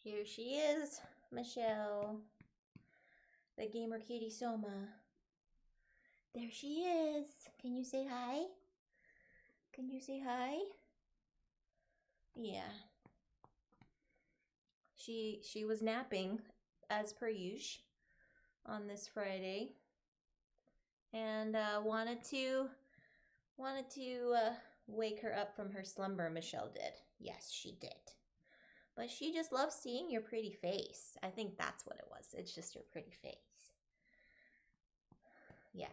Here she is, Michelle, the gamer kitty Soma. There she is. Can you say hi? Can you say hi? Yeah. She was napping as per usual on this Friday, and wanted to wake her up from her slumber. Michelle did. Yes, she did. But she just loves seeing your pretty face. I think that's what it was. It's just your pretty face. Yeah.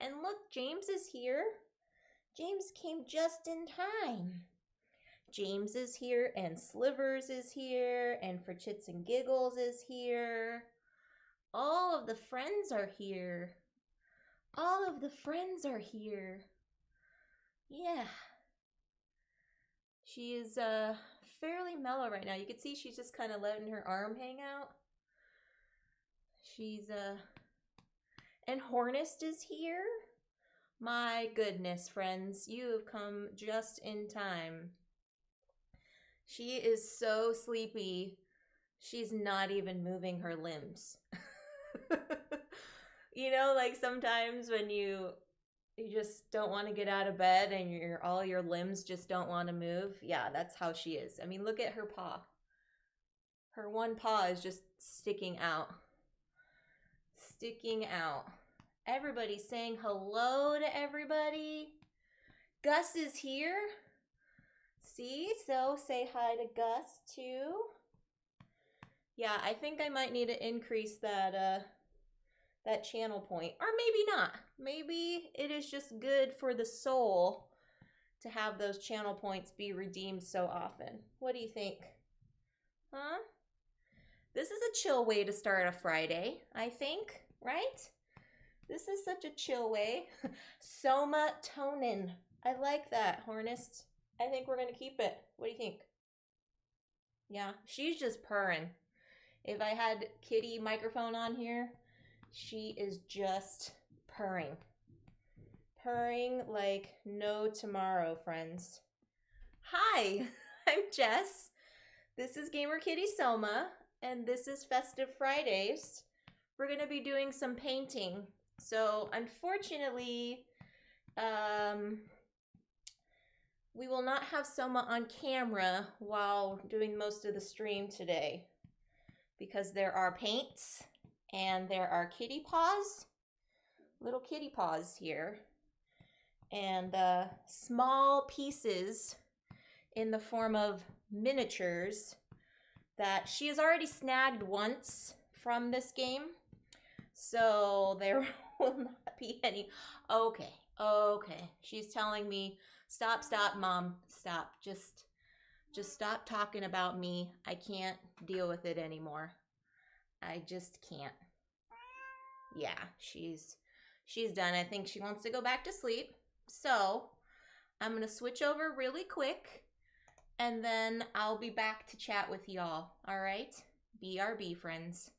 And look, James is here. James came just in time. James is here, and Slivers is here, and For Chits and Giggles is here. All of the friends are here. All of the friends are here. Yeah. She is fairly mellow right now. You can see she's just kind of letting her arm hang out. She's and Hornist is here. My goodness, friends, you have come just in time. She is so sleepy, she's not even moving her limbs. You know, like sometimes when you just don't want to get out of bed and all your limbs just don't want to move. Yeah, that's how she is. I mean, look at her paw. Her one paw is just sticking out. Sticking out. Everybody's saying hello to everybody. Gus is here. See? So say hi to Gus too. Yeah, I think I might need to increase that that channel point. Or maybe not. Maybe it is just good for the soul to have those channel points be redeemed so often. What do you think? Huh? This is a chill way to start a Friday, I think, right? This is such a chill way. Soma Tonin. I like that, Hornist. I think we're going to keep it. What do you think? Yeah, she's just purring. If I had Kitty microphone on here, she is just purring. Purring like no tomorrow, friends. Hi, I'm Jess. This is Gamer Kitty Soma, and this is Festive Fridays. We're going to be doing some painting. So, unfortunately, we will not have Soma on camera while doing most of the stream today because there are paints and there are kitty paws, little kitty paws here, and small pieces in the form of miniatures that she has already snagged once from this game. So there will not be any. Okay. She's telling me, stop, Mom, stop. Just stop talking about me. I can't deal with it anymore. I just can't. Yeah, she's done. I think she wants to go back to sleep. So I'm going to switch over really quick, and then I'll be back to chat with y'all. All right? BRB, friends.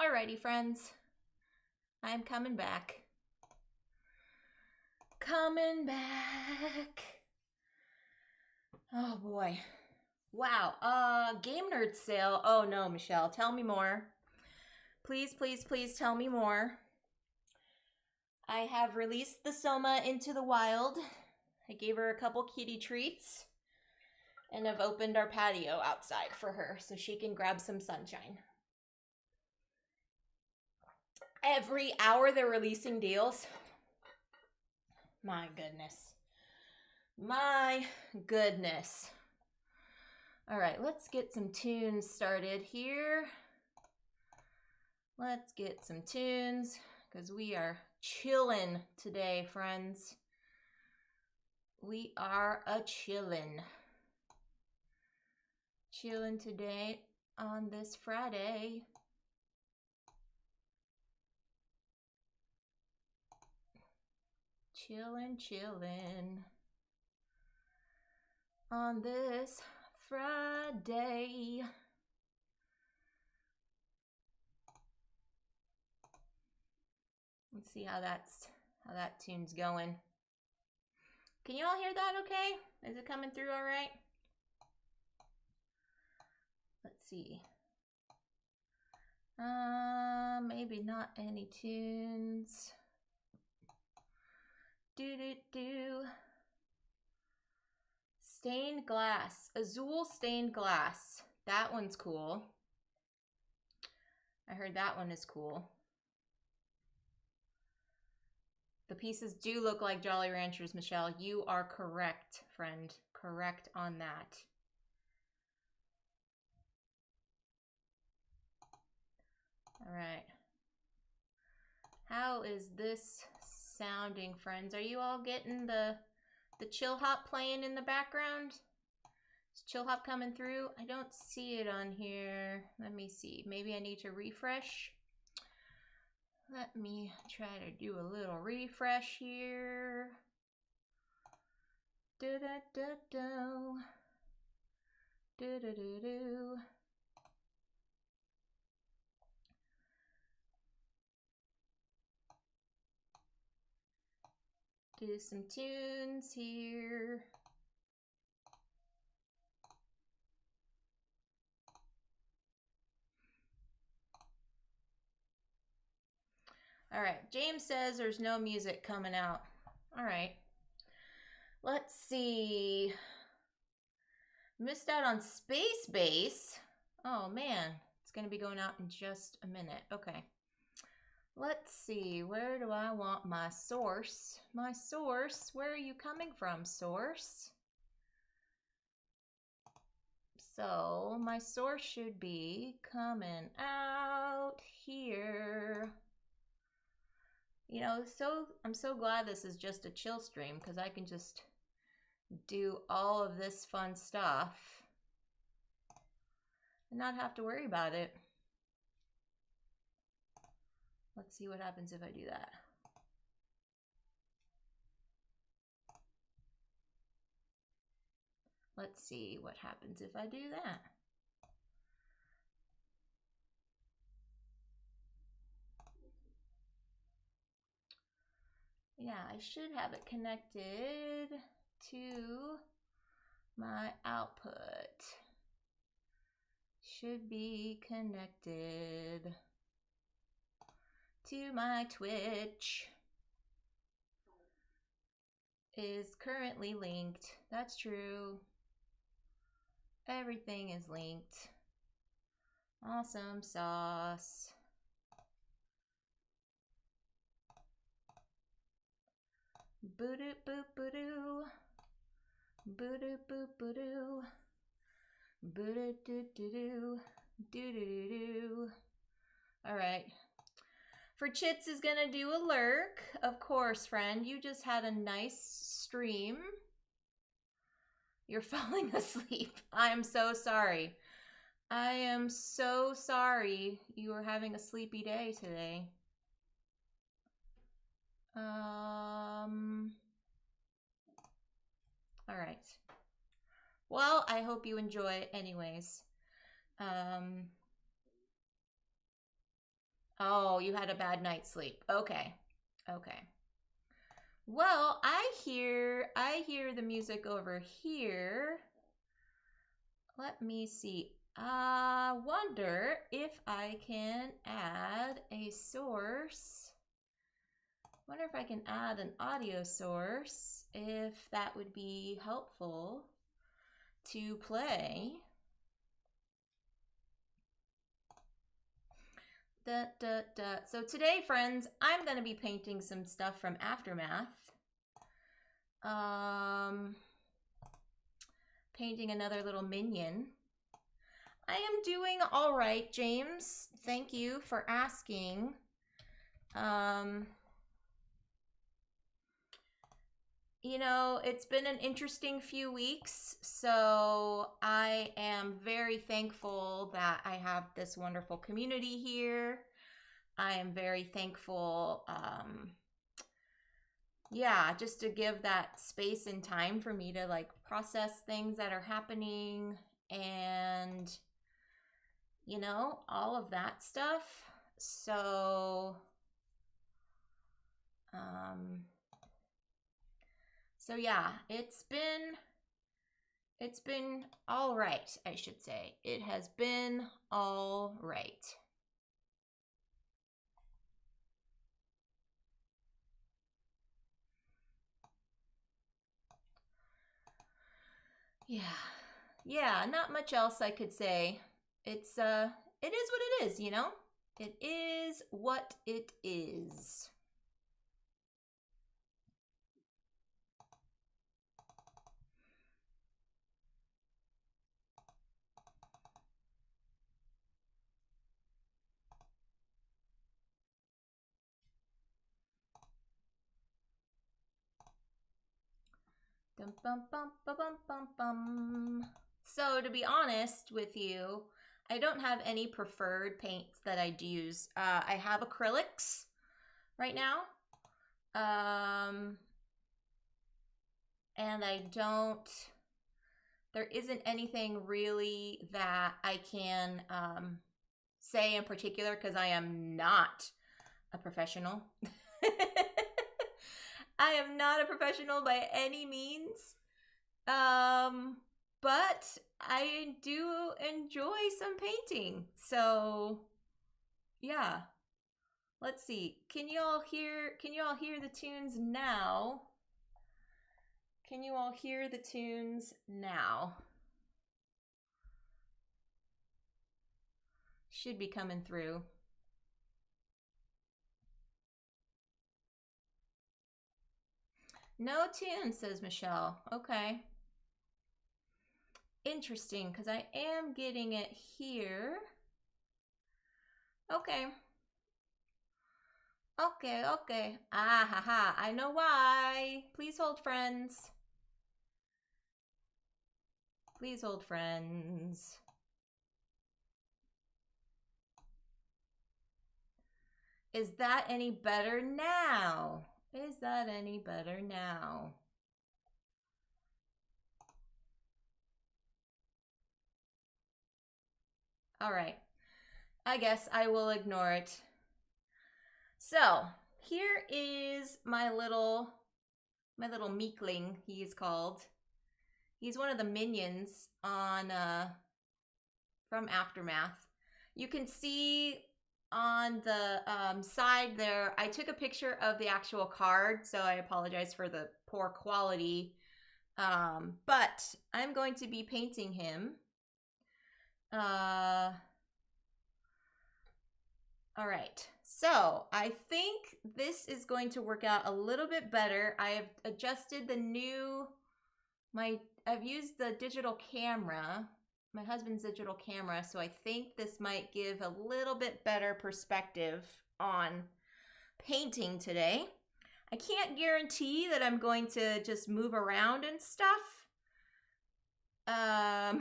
Alrighty, friends. I'm coming back. Coming back. Oh boy. Wow. Game Nerd sale. Oh no, Michelle. Tell me more. Please, please, please tell me more. I have released the Soma into the wild. I gave her a couple kitty treats. And I've opened our patio outside for her so she can grab some sunshine. Every hour they're releasing deals. My goodness. My goodness. All right, let's get some tunes started here. Let's get some tunes because we are chillin' today, friends. We are chillin'. Chillin' today on this Friday. Chillin' on this Friday. Let's see how that tune's going. Can you all hear that okay? Is it coming through all right? Let's see. Maybe not any tunes. Stained glass. Azul stained glass. That one's cool. I heard that one is cool. The pieces do look like Jolly Ranchers, Michelle. You are correct, friend. Correct on that. All right. How is this sounding, friends? Are you all getting the chill hop playing in the background? Is chill hop coming through? I don't see it on here. Let me see. Maybe I need to refresh. Let me try to do a little refresh here. Do-do-do-do. Do-do-do-do. Do some tunes here. All right, James says there's no music coming out. All right. Let's see. Missed out on Space Base. Oh man, it's gonna be going out in just a minute. Okay. Let's see, where do I want my source? My source, where are you coming from, source? So my source should be coming out here. You know, I'm so glad this is just a chill stream because I can just do all of this fun stuff and not have to worry about it. Let's see what happens if I do that. Let's see what happens if I do that. Yeah, I should have it connected to my output. Should be connected to my Twitch. Is currently linked. That's true. Everything is linked. Awesome sauce. Boo-doo boop boo-doo. Boo-doo boop boo-doo. Boo-doo doo doo doo. Doo-doo-doo-doo. All right. For Chits is gonna do a lurk. Of course, friend. You just had a nice stream. You're falling asleep. I'm so sorry. I am so sorry you are having a sleepy day today. All right. Well, I hope you enjoy it anyways. Oh, you had a bad night's sleep. Okay. Okay. Well, I hear the music over here. Let me see. I wonder if I can add a source. Wonder if I can add an audio source, if that would be helpful to play. So today, friends, I'm going to be painting some stuff from Aftermath. Painting another little minion. I am doing all right, James. Thank you for asking. You know, it's been an interesting few weeks, so I am very thankful that I have this wonderful community here. I am very thankful, yeah, just to give that space and time for me to like process things that are happening and, you know, all of that stuff. So, yeah, it's been all right, I should say. It has been all right. Yeah, not much else I could say. It is what it is, you know? It is what it is. Dum bum bum bum bum bum bum. So to be honest with you, I don't have any preferred paints that I'd use. I have acrylics right now. And there isn't anything really that I can say in particular because I am not a professional. I am not a professional by any means. But I do enjoy some painting. So, yeah. Let's see. Can you all hear the tunes now? Can you all hear the tunes now? Should be coming through. No tune, says Michelle. Okay. Interesting, because I am getting it here. Okay. Okay. Ah, ha, ha. I know why. Please hold, friends. Please hold, friends. Is that any better now? Is that any better now? All right. I guess I will ignore it. So, here is my little meekling, he is called. He's one of the minions on from Aftermath. You can see on the side there, I took a picture of the actual card, so I apologize for the poor quality. But I'm going to be painting him. All right, so I think this is going to work out a little bit better. I have adjusted I've used the digital camera, my husband's digital camera, so I think this might give a little bit better perspective on painting today. I can't guarantee that I'm going to just move around and stuff. I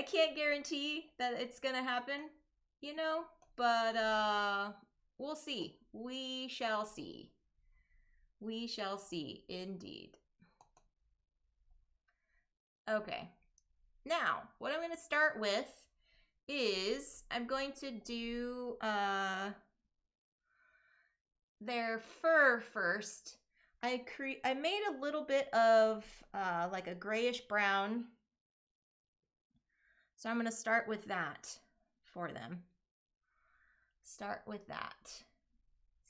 can't guarantee that it's gonna happen, you know, but we'll see. We shall see. We shall see, indeed. Okay. Now, what I'm going to start with is I'm going to do their fur first. I made a little bit of like a grayish brown. So I'm going to start with that for them. Start with that.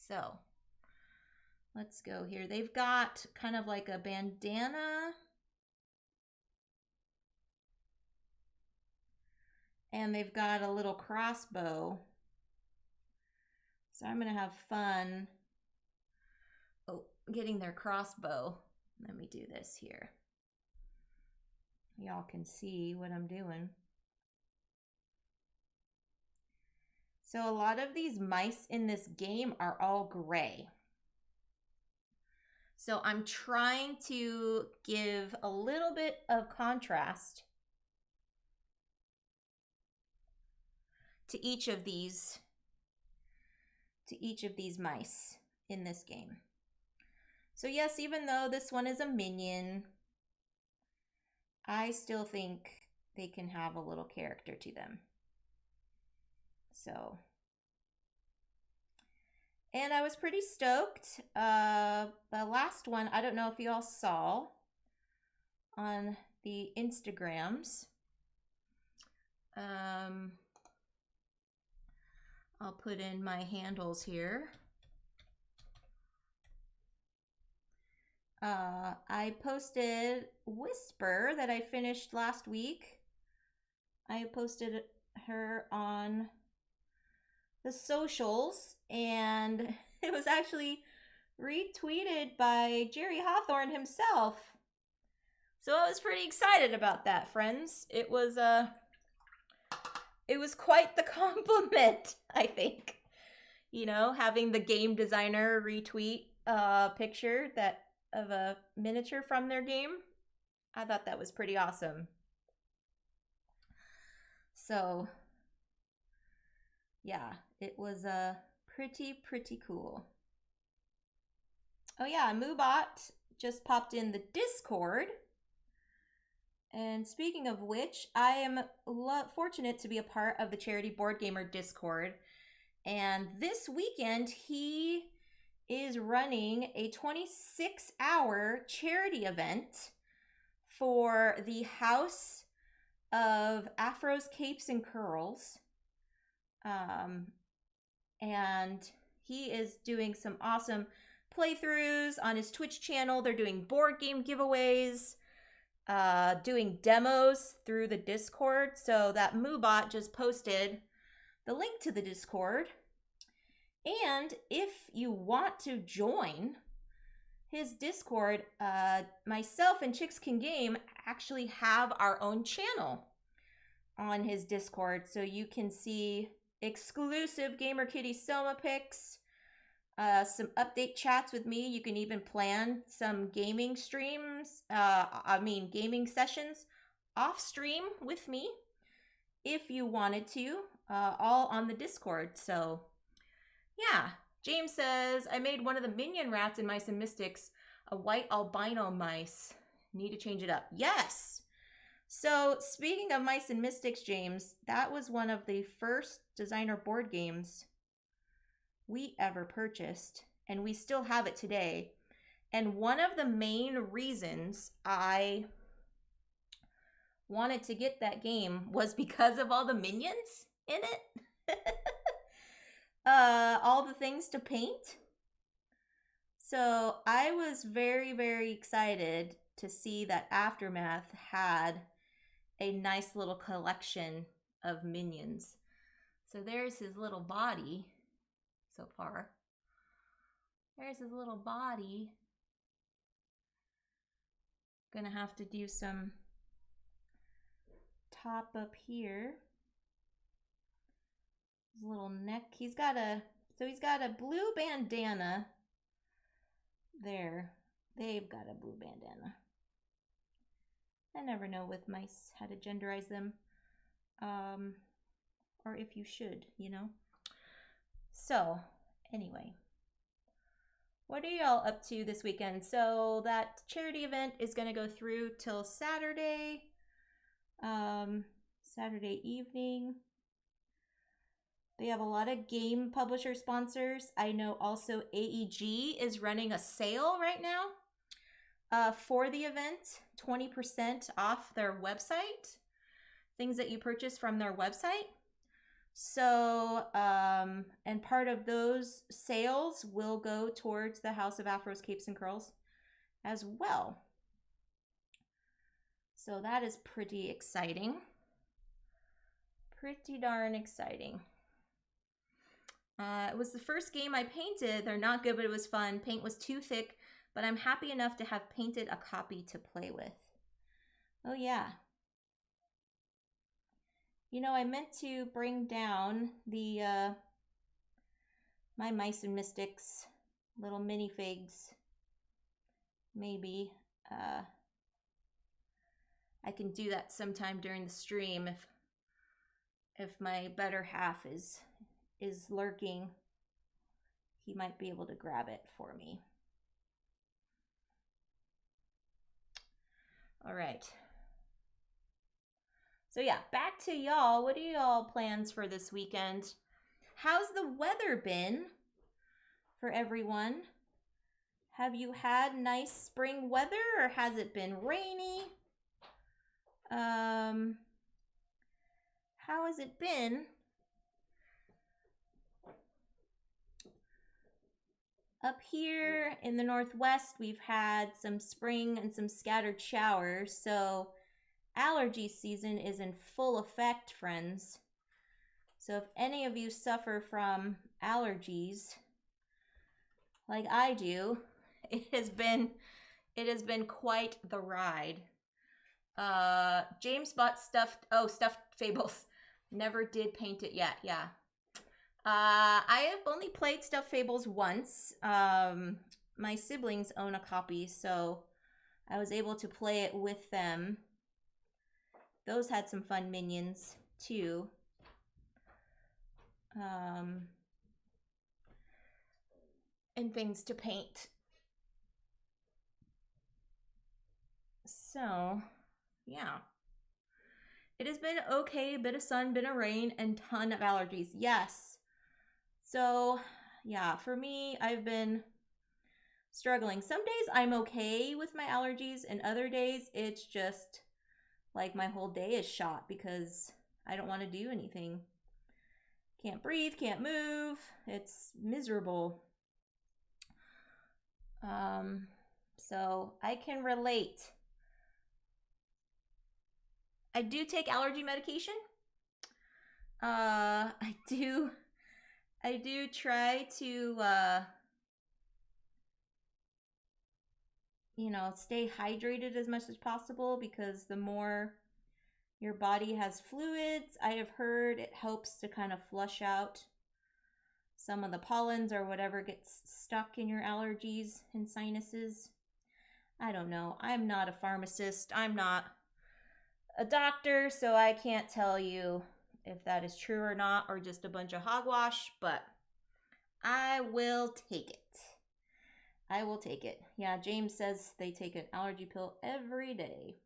So let's go here. They've got kind of like a bandana. And they've got a little crossbow. So I'm going to have fun getting their crossbow. Let me do this here. Y'all can see what I'm doing. So a lot of these mice in this game are all gray. So I'm trying to give a little bit of contrast to each of these mice in this game. So yes, even though this one is a minion, I still think they can have a little character to them. So, and I was pretty stoked. The last one, I don't know if you all saw on the Instagrams. I'll put in my handles here. I posted Whisper that I finished last week. I posted her on the socials, and it was actually retweeted by Jerry Hawthorne himself. So I was pretty excited about that, friends. It was quite the compliment, I think. You know, having the game designer retweet a picture of a miniature from their game. I thought that was pretty awesome. So, yeah, it was pretty cool. Oh yeah, Moobot just popped in the Discord. And speaking of which, I am fortunate to be a part of the Charity Board Gamer Discord. And this weekend, he is running a 26-hour charity event for the House of Afros, Capes, and Curls. And he is doing some awesome playthroughs on his Twitch channel. They're doing board game giveaways, doing demos through the Discord. So that Moobot just posted the link to the Discord. And if you want to join his Discord, myself and Chicks Can Game actually have our own channel on his Discord. So you can see exclusive Gamer Kitty Soma pics, some update chats with me. You can even plan some gaming streams, gaming sessions off stream with me if you wanted to, all on the Discord. So yeah, James says, I made one of the minion rats in Mice and Mystics, a white albino mice. Need to change it up. Yes. So speaking of Mice and Mystics, James, that was one of the first designer board games we ever purchased, and we still have it today. And one of the main reasons I wanted to get that game was because of all the minions in it. All the things to paint. So I was very excited to see that Aftermath had a nice little collection of minions. So there's his little body so far. There's his little body. Gonna have to do some top up here. His little neck. He's got a blue bandana there. They've got a blue bandana. I never know with mice how to genderize them. Or if you should, you know. So, anyway. What are y'all up to this weekend? So that charity event is going to go through till Saturday. Saturday evening. They have a lot of game publisher sponsors. I know also AEG is running a sale right now for the event, 20% off their website, things that you purchase from their website. So, and part of those sales will go towards the House of Afros, Capes, and Curls as well. So that is pretty exciting. Pretty darn exciting. It was the first game I painted. They're not good, but it was fun. Paint was too thick, but I'm happy enough to have painted a copy to play with. Oh yeah. You know, I meant to bring down the my Mice and Mystics little minifigs. Maybe I can do that sometime during the stream if my better half is lurking. He might be able to grab it for me. All right. So yeah, back to y'all. What are y'all plans for this weekend? How's the weather been for everyone? Have you had nice spring weather or has it been rainy? How has it been? Up here in the Northwest, we've had some spring and some scattered showers, so allergy season is in full effect, friends. So if any of you suffer from allergies, like I do, it has been quite the ride. James bought stuffed fables. Never did paint it yet. Yeah. I have only played Stuffed Fables once. My siblings own a copy, so I was able to play it with them. Those had some fun minions, too. And things to paint. So, yeah. It has been okay, a bit of sun, bit of rain, and ton of allergies. Yes. So, yeah, for me, I've been struggling. Some days I'm okay with my allergies, and other days it's just like my whole day is shot because I don't want to do anything. Can't breathe, can't move. It's miserable. So I can relate. I do take allergy medication. I do try to, you know, stay hydrated as much as possible because the more your body has fluids, I have heard it helps to kind of flush out some of the pollens or whatever gets stuck in your allergies and sinuses. I don't know. I'm not a pharmacist. I'm not a doctor, so I can't tell you if that is true or not, or just a bunch of hogwash, but I will take it. I will take it. Yeah, James says they take an allergy pill every day.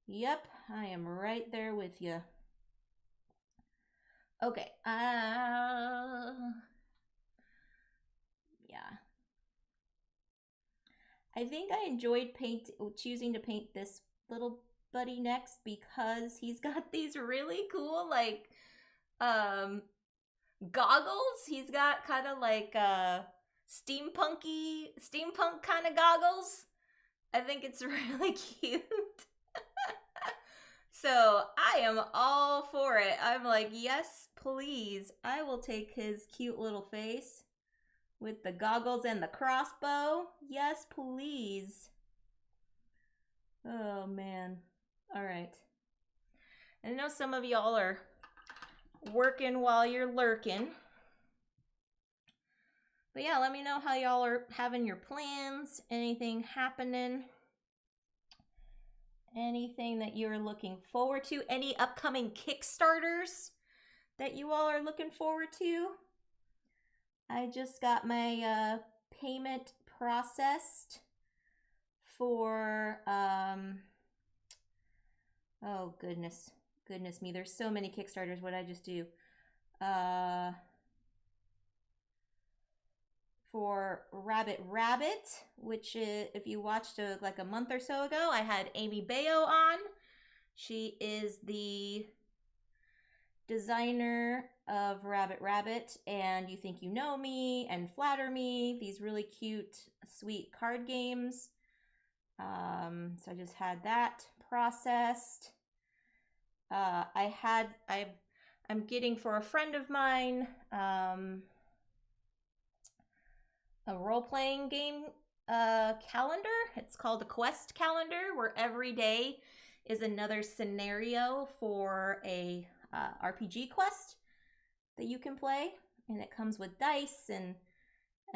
Yep, I am right there with you. Okay. Yeah. I think I enjoyed choosing to paint this little buddy next because he's got these really cool, like, goggles. He's got kind of like steampunk kind of goggles. I think it's really cute. So I am all for it. I'm like, yes, please. I will take his cute little face with the goggles and the crossbow. Yes, please. Oh, man. All right. I know some of y'all are working while you're lurking. But yeah, let me know how y'all are having your plans. Anything happening? Anything that you're looking forward to? Any upcoming Kickstarters that you all are looking forward to? I just got my payment processed for, oh goodness me, there's so many Kickstarters. What did I just do? For Rabbit Rabbit, which is, if you watched like a month or so ago, I had Amy Bayo on. She is the designer of Rabbit Rabbit and You Think You Know Me and Flatter Me, these really cute, sweet card games. So I just had that processed. I'm getting for a friend of mine a role-playing game calendar. It's called a quest calendar, where every day is another scenario for a RPG quest that you can play, and it comes with dice and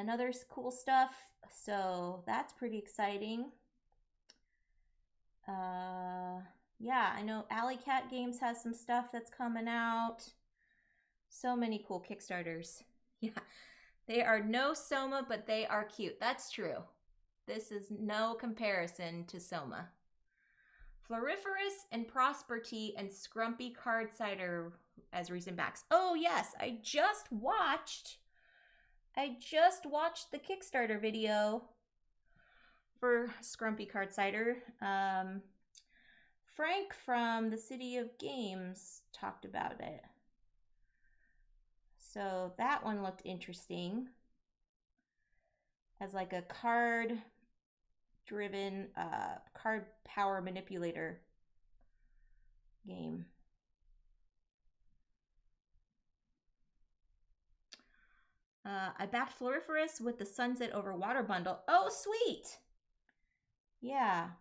other cool stuff. So that's pretty exciting. Yeah, I know Alley Cat Games has some stuff that's coming out. So many cool Kickstarters. Yeah, they are no Soma, but they are cute. That's true. This is no comparison to Soma. Floriferous and Prosperity and Scrumpy Card Cider as recent backs. Oh yes, I just watched the Kickstarter video for Scrumpy Card Cider. Frank from the City of Games talked about it. So that one looked interesting. As like a card-driven card power manipulator game. I backed Floriferous with the Sunset Over Water bundle. Oh, sweet! Yeah.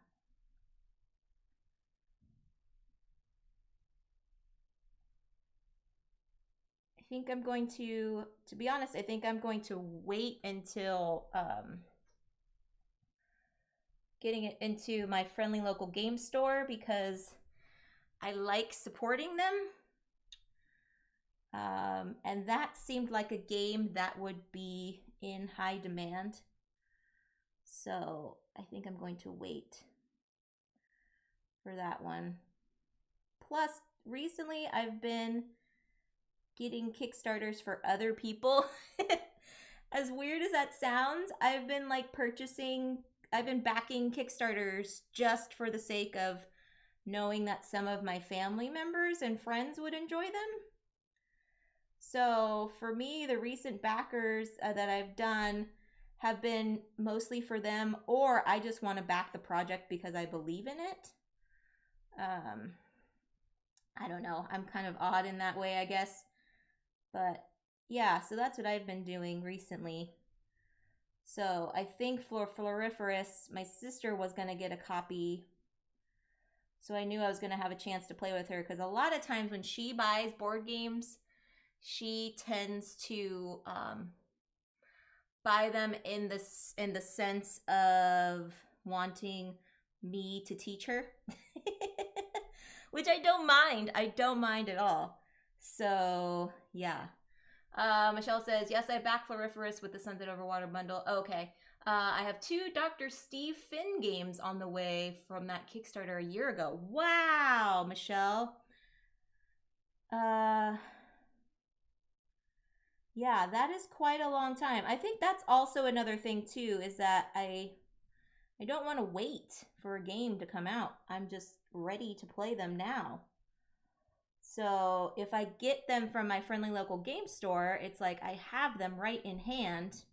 I think I'm going to be honest, I think I'm going to wait until getting it into my friendly local game store, because I like supporting them. And that seemed like a game that would be in high demand. So I think I'm going to wait for that one. Plus, recently I've been getting Kickstarters for other people. As weird as that sounds, I've been backing Kickstarters just for the sake of knowing that some of my family members and friends would enjoy them. So for me, the recent backers that I've done have been mostly for them, or I just want to back the project because I believe in it. I don't know. I'm kind of odd in that way, I guess. But yeah, so that's what I've been doing recently. So I think for Floriferous, my sister was going to get a copy. So I knew I was going to have a chance to play with her, because a lot of times when she buys board games, she tends to buy them in the sense of wanting me to teach her, which I don't mind. I don't mind at all. So yeah. Michelle says, yes, I back Floriferous with the Sunset Over Water bundle. Okay. I have 2 Dr. Steve Finn games on the way from that Kickstarter a year ago. Wow, Michelle. Yeah, that is quite a long time. I think that's also another thing too, is that I don't want to wait for a game to come out. I'm just ready to play them now. So if I get them from my friendly local game store, it's like I have them right in hand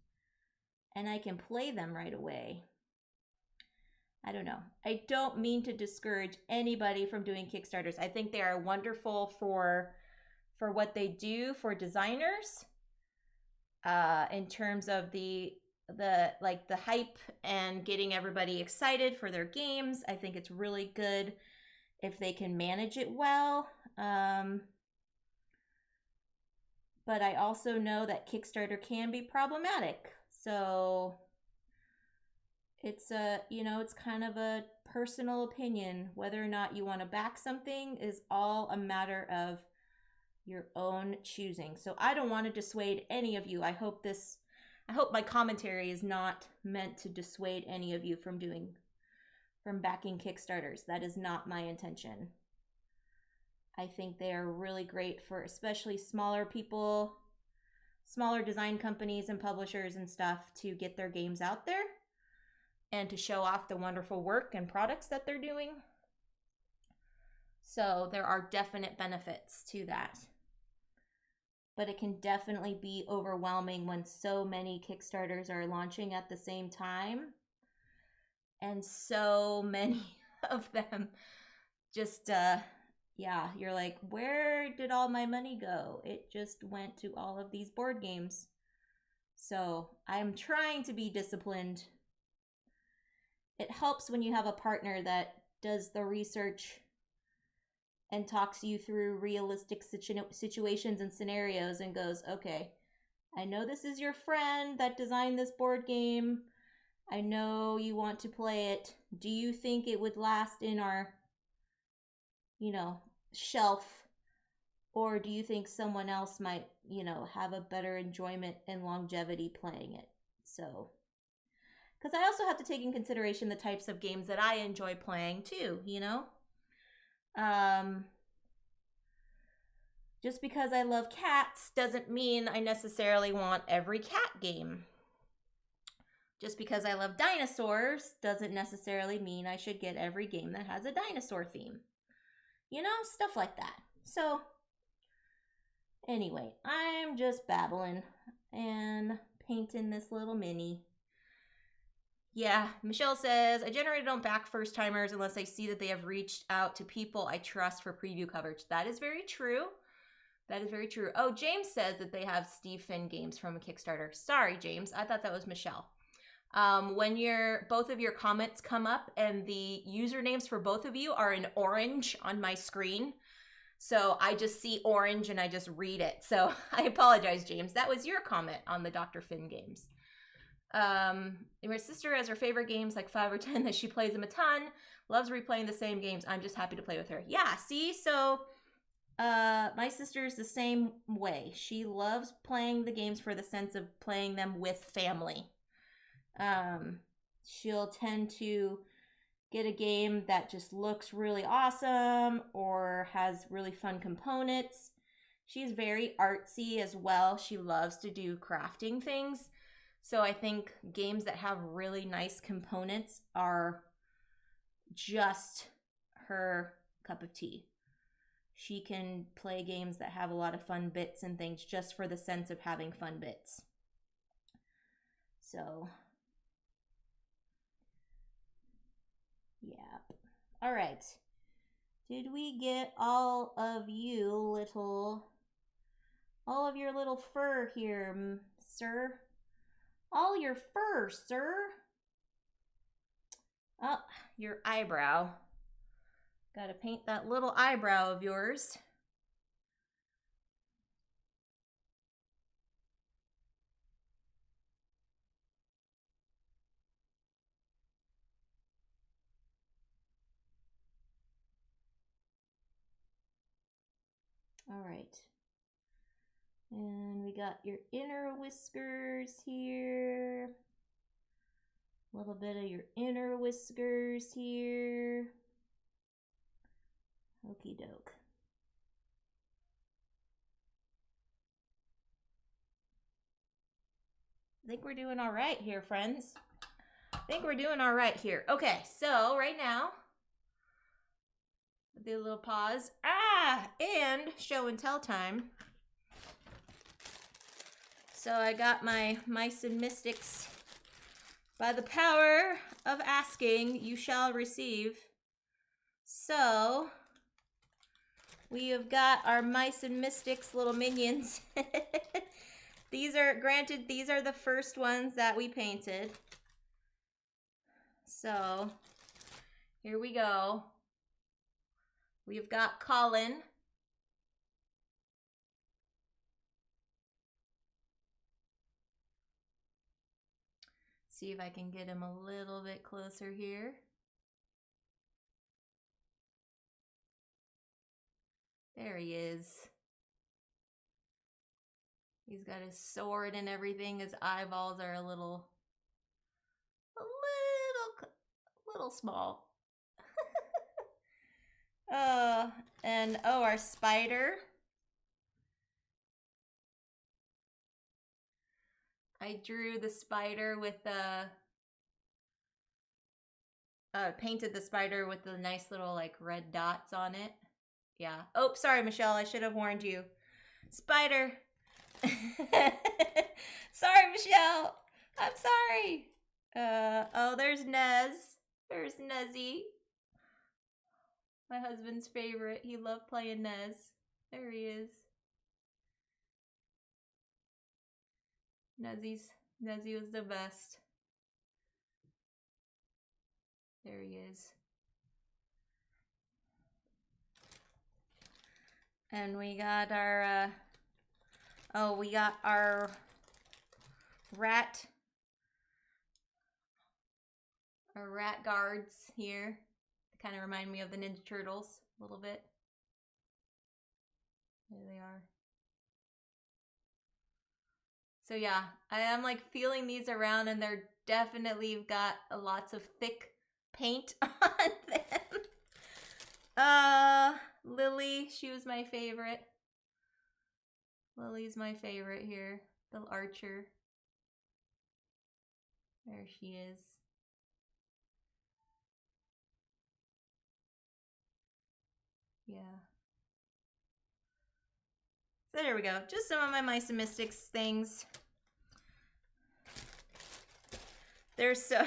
and I can play them right away. I don't know. I don't mean to discourage anybody from doing Kickstarters. I think they are wonderful for what they do for designers, in terms of the hype and getting everybody excited for their games. I think it's really good if they can manage it well. But I also know that Kickstarter can be problematic. So it's it's kind of a personal opinion. Whether or not you want to back something is all a matter of your own choosing. So I don't want to dissuade any of you. I hope my commentary is not meant to dissuade any of you from backing Kickstarters. That is not my intention. I think they are really great for especially smaller people, smaller design companies and publishers and stuff to get their games out there and to show off the wonderful work and products that they're doing. So there are definite benefits to that. But it can definitely be overwhelming when so many Kickstarters are launching at the same time. And so many of them just, yeah, you're like, where did all my money go? It just went to all of these board games. So I'm trying to be disciplined. It helps when you have a partner that does the research and talks you through realistic situations and scenarios and goes, okay, I know this is your friend that designed this board game. I know you want to play it. Do you think it would last in our, shelf? Or do you think someone else might, have a better enjoyment and longevity playing it? So, because I also have to take in consideration the types of games that I enjoy playing too, Just because I love cats doesn't mean I necessarily want every cat game. Just because I love dinosaurs doesn't necessarily mean I should get every game that has a dinosaur theme. Stuff like that. So, anyway, I'm just babbling and painting this little mini. Yeah, Michelle says, I generally don't back first timers unless I see that they have reached out to people I trust for preview coverage. That is very true. That is very true. Oh, James says that they have Steve Finn games from a Kickstarter. Sorry, James. I thought that was Michelle. When both of your comments come up and the usernames for both of you are in orange on my screen. So I just see orange and I just read it. So I apologize, James. That was your comment on the Dr. Finn games. My sister has her favorite games, like 5 or 10, that she plays them a ton. Loves replaying the same games. I'm just happy to play with her. Yeah, see? So my sister's the same way. She loves playing the games for the sense of playing them with family. She'll tend to get a game that just looks really awesome or has really fun components. She's very artsy as well. She loves to do crafting things. So I think games that have really nice components are just her cup of tea. She can play games that have a lot of fun bits and things just for the sense of having fun bits. So, yeah. All right. Did we get all of your little fur here, sir? All your fur, sir. Oh, your eyebrow. Gotta paint that little eyebrow of yours. All right. And we got your inner whiskers here. A little bit of your inner whiskers here. Okie doke. I think we're doing all right here, friends. I think we're doing all right here. Okay, so right now, do a little pause. And show and tell time. So I got my Mice and Mystics. By the power of asking, you shall receive. So we have got our Mice and Mystics little minions. These are the first ones that we painted. So here we go. We've got Colin. See if I can get him a little bit closer here. There he is. He's got his sword and everything. His eyeballs are a little small. And oh, our spider. I drew the spider with the painted the spider with the nice little like red dots on it. Yeah. Oh, sorry, Michelle. I should have warned you. Spider. Sorry, Michelle. I'm sorry. Oh, there's Nez. There's Nezzy. My husband's favorite. He loved playing Nez. There he is. Nezzy was the best. There he is. And we got our rat guards here. They kind of remind me of the Ninja Turtles a little bit. There they are. So yeah, I am like feeling these around, and they're definitely got lots of thick paint on them. Lily, she was my favorite. Lily's my favorite here. The archer. There she is. Yeah. So there we go. Just some of my Mice and Mystics things. They're so...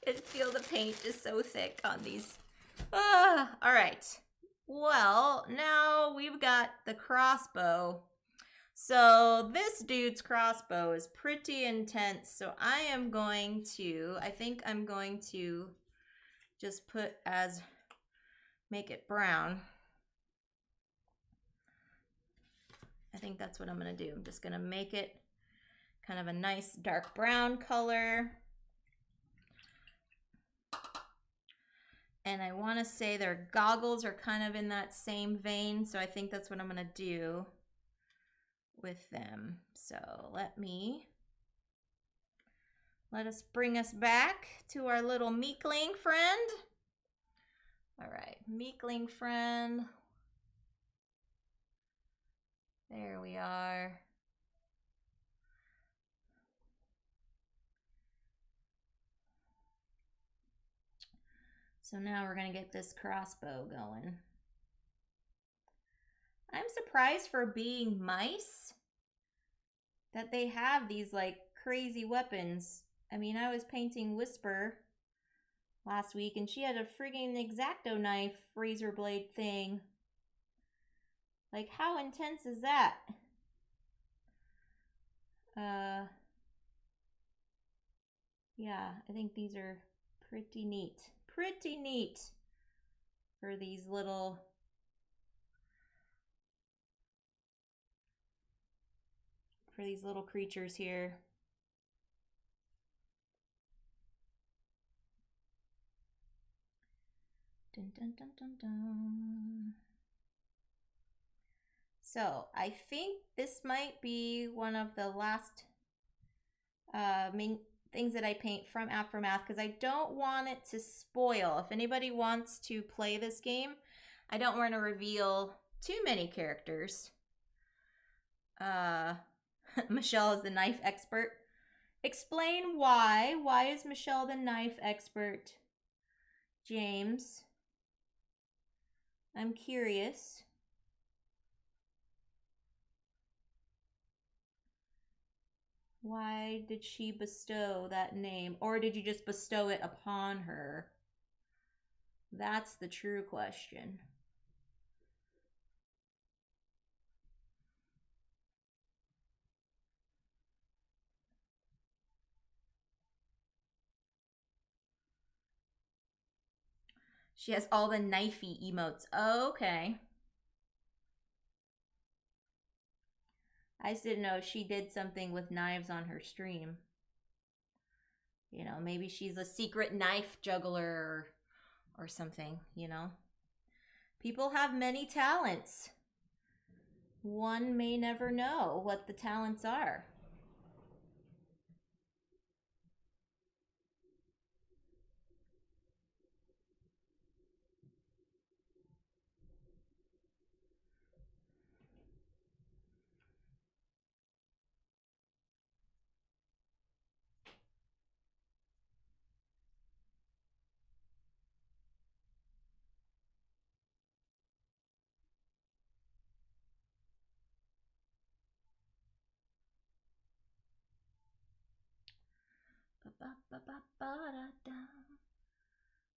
I feel the paint is so thick on these. All right. Well, now we've got the crossbow. So this dude's crossbow is pretty intense. So I think I'm going to just make it brown. I think that's what I'm going to do. I'm just going to make it kind of a nice dark brown color. And I want to say their goggles are kind of in that same vein. So I think that's what I'm going to do with them. So let us bring us back to our little meekling friend. All right, meekling friend. There we are. So now we're going to get this crossbow going. I'm surprised for being mice that they have these like crazy weapons. I mean, I was painting Whisper last week and she had a friggin' X-Acto knife razor blade thing. Like, how intense is that? Yeah, I think these are pretty neat. Pretty neat for these little creatures here. Dun, dun, dun, dun, dun. So I think this might be one of the last main things that I paint from Aftermath, because I don't want it to spoil. If anybody wants to play this game, I don't want to reveal too many characters. Michelle is the knife expert. Explain why. Why is Michelle the knife expert, James? I'm curious. Why did she bestow that name? Or did you just bestow it upon her? That's the true question. She has all the knifey emotes. Oh, okay. I just didn't know she did something with knives on her stream. You know, maybe she's a secret knife juggler or something, you know. People have many talents. One may never know what the talents are.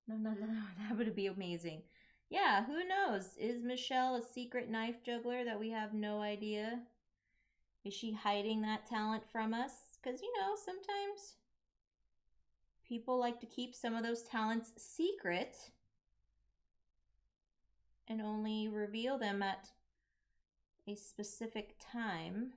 No, that would be amazing. Yeah, who knows? Is Michelle a secret knife juggler that we have no idea? Is she hiding that talent from us? Because, you know, sometimes people like to keep some of those talents secret and only reveal them at a specific time.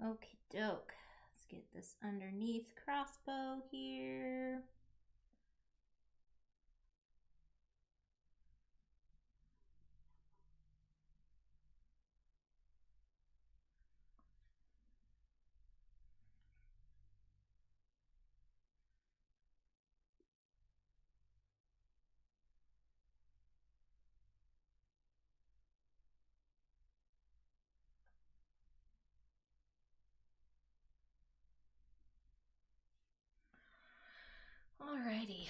Okie doke. Let's get this underneath Crossbow here. Alrighty.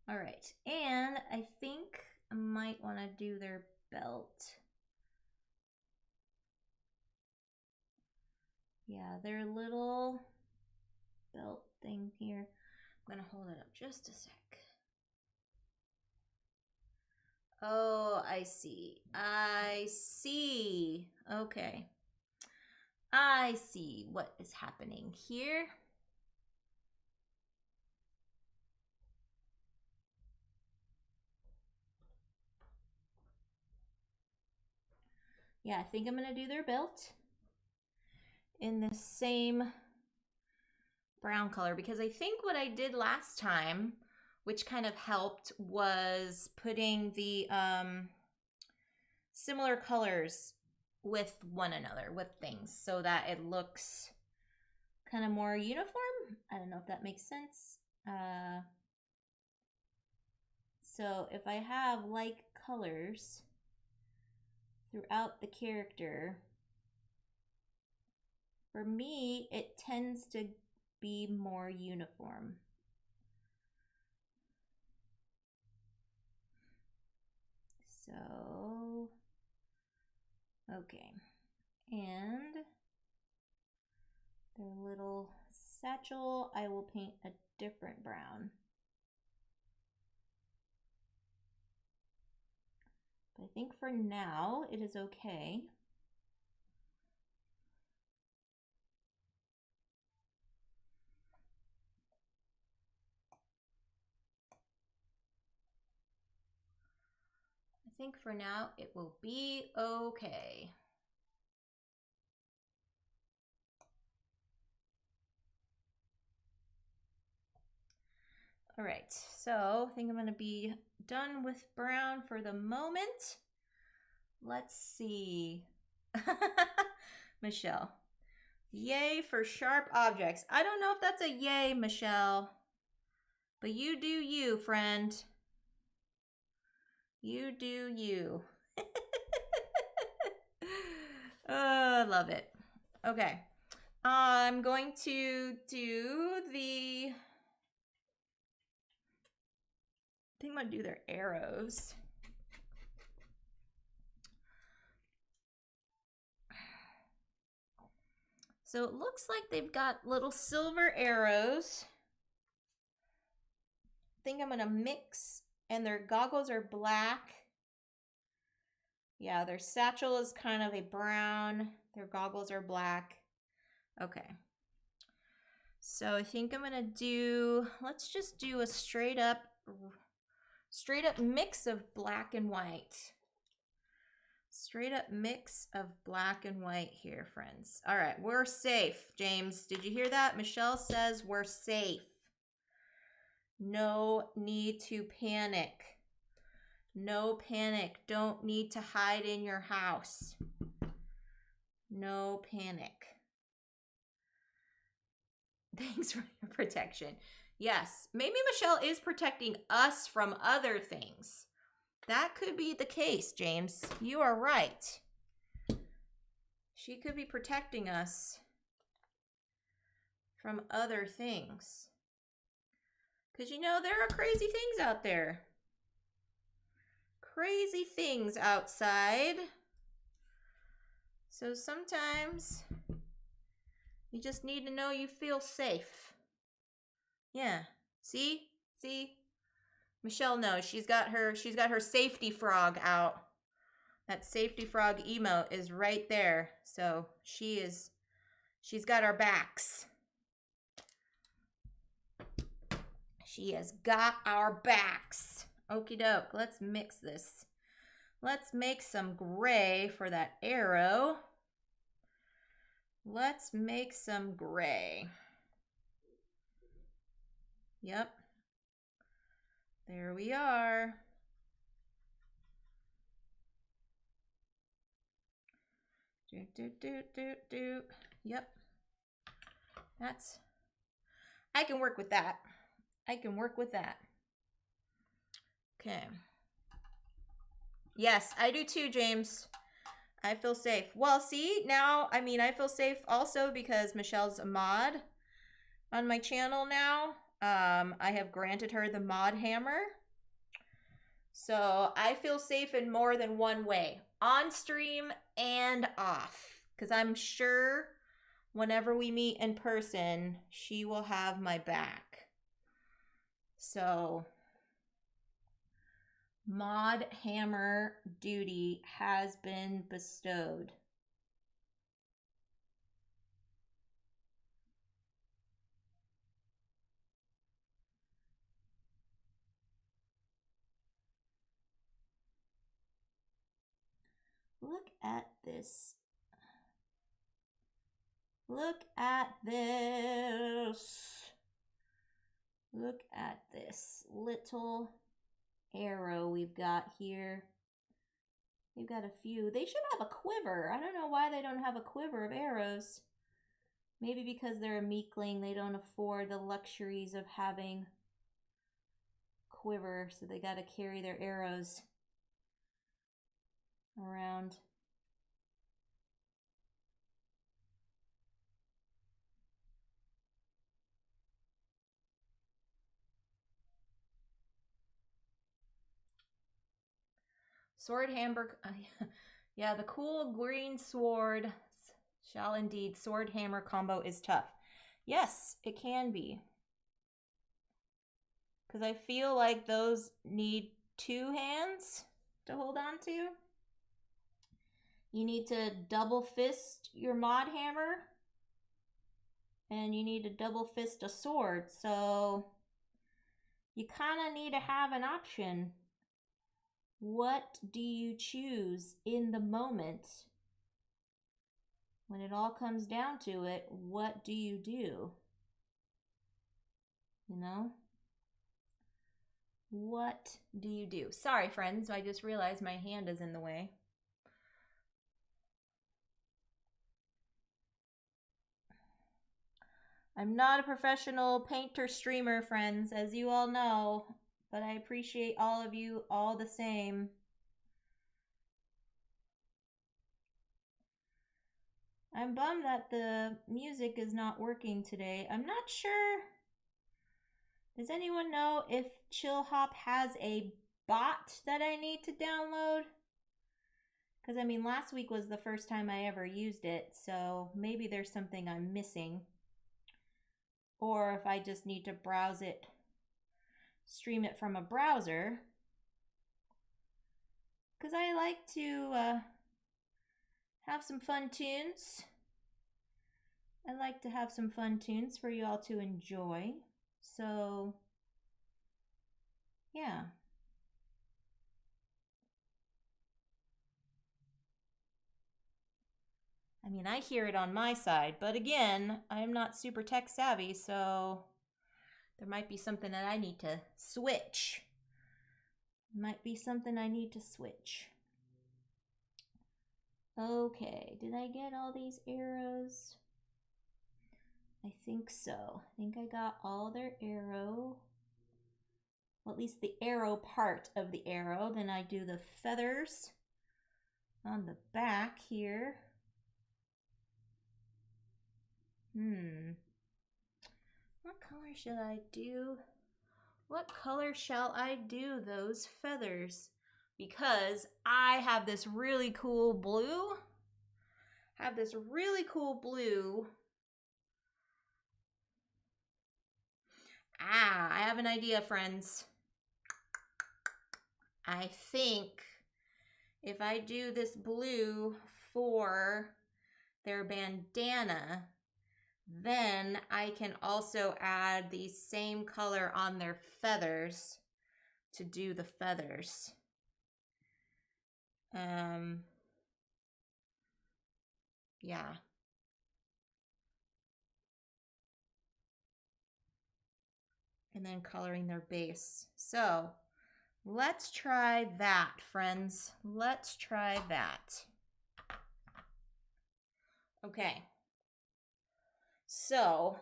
All right, and I think I might want to do their belt. Yeah, their little belt thing here. I'm gonna hold it up just a sec. Oh, I see. I see. Okay. I see what is happening here. Yeah, I think I'm gonna do their belt in the same brown color, because I think what I did last time, which kind of helped, was putting the similar colors with one another, with things, so that it looks kind of more uniform. I don't know if that makes sense. So if I have like colors throughout the character, for me, it tends to be more uniform. So, okay. And their little satchel, I will paint a different brown. But I think for now, it is okay. I think for now, it will be okay. All right, so I think I'm gonna be done with brown for the moment. Let's see. Michelle. Yay for sharp objects. I don't know if that's a yay, Michelle. But you do you, friend. You do you. Oh, I love it. Okay. I'm going to do the... I think I'm going to do their arrows. So it looks like they've got little silver arrows. I think I'm going to mix, and their goggles are black. Yeah, their satchel is kind of a brown. Their goggles are black. Okay. So I think I'm going to do, let's just do a straight up mix of black and white. Straight up mix of black and white here, friends. All right, we're safe. James, did you hear that? Michelle says we're safe. No need to panic. No panic. Don't need to hide in your house. No panic. Thanks for your protection. Yes, maybe Michelle is protecting us from other things. That could be the case, James. You are right. She could be protecting us from other things. Because, you know, there are crazy things out there. Crazy things outside. So sometimes you just need to know you feel safe. Yeah. See? Michelle knows. She's got her safety frog out. That safety frog emote is right there. So she's got our backs. She has got our backs. Okie doke. Let's mix this. Let's make some gray for that arrow. Let's make some gray. Yep. There we are. Yep. I can work with that. Okay. Yes, I do too, James. I feel safe. Well, see, now, I mean, I feel safe also because Michelle's a mod on my channel now. I have granted her the mod hammer. So I feel safe in more than one way, on stream and off. Because I'm sure whenever we meet in person, she will have my back. So mod hammer duty has been bestowed. Look at this. Look at this. Look at this little arrow we've got here. We've got a few. They should have a quiver. I don't know why they don't have a quiver of arrows. Maybe because they're a meekling, they don't afford the luxuries of having quiver, so they got to carry their arrows around. Sword hammer. Yeah, the cool green sword shall indeed. Sword hammer combo is tough. Yes, it can be. Because I feel like those need two hands to hold on to. You need to double fist your mod hammer. And you need to double fist a sword. So you kind of need to have an option. What do you choose in the moment? When it all comes down to it, what do you do? You know? What do you do? Sorry, friends, I just realized my hand is in the way. I'm not a professional painter streamer, friends, as you all know, but I appreciate all of you all the same. I'm bummed that the music is not working today. I'm not sure. Does anyone know if Chill Hop has a bot that I need to download? Because, I mean, last week was the first time I ever used it, so maybe there's something I'm missing. Or if I just need to browse it, stream it from a browser. because I like to have some fun tunes. I like to have some fun tunes for you all to enjoy. So, yeah. I mean, I hear it on my side, but again, I'm not super tech savvy, so there might be something that I need to switch. Might be something I need to switch. Okay, did I get all these arrows? I think so. I think I got all their arrow. Well, at least the arrow part of the arrow. Then I do the feathers on the back here. What color should I do? What color shall I do those feathers? Because I have this really cool blue. I have an idea, friends. I think if I do this blue for their bandana, then I can also add the same color on their feathers to do the feathers. Yeah. And then coloring their base. So let's try that, friends. Let's try that. Okay. So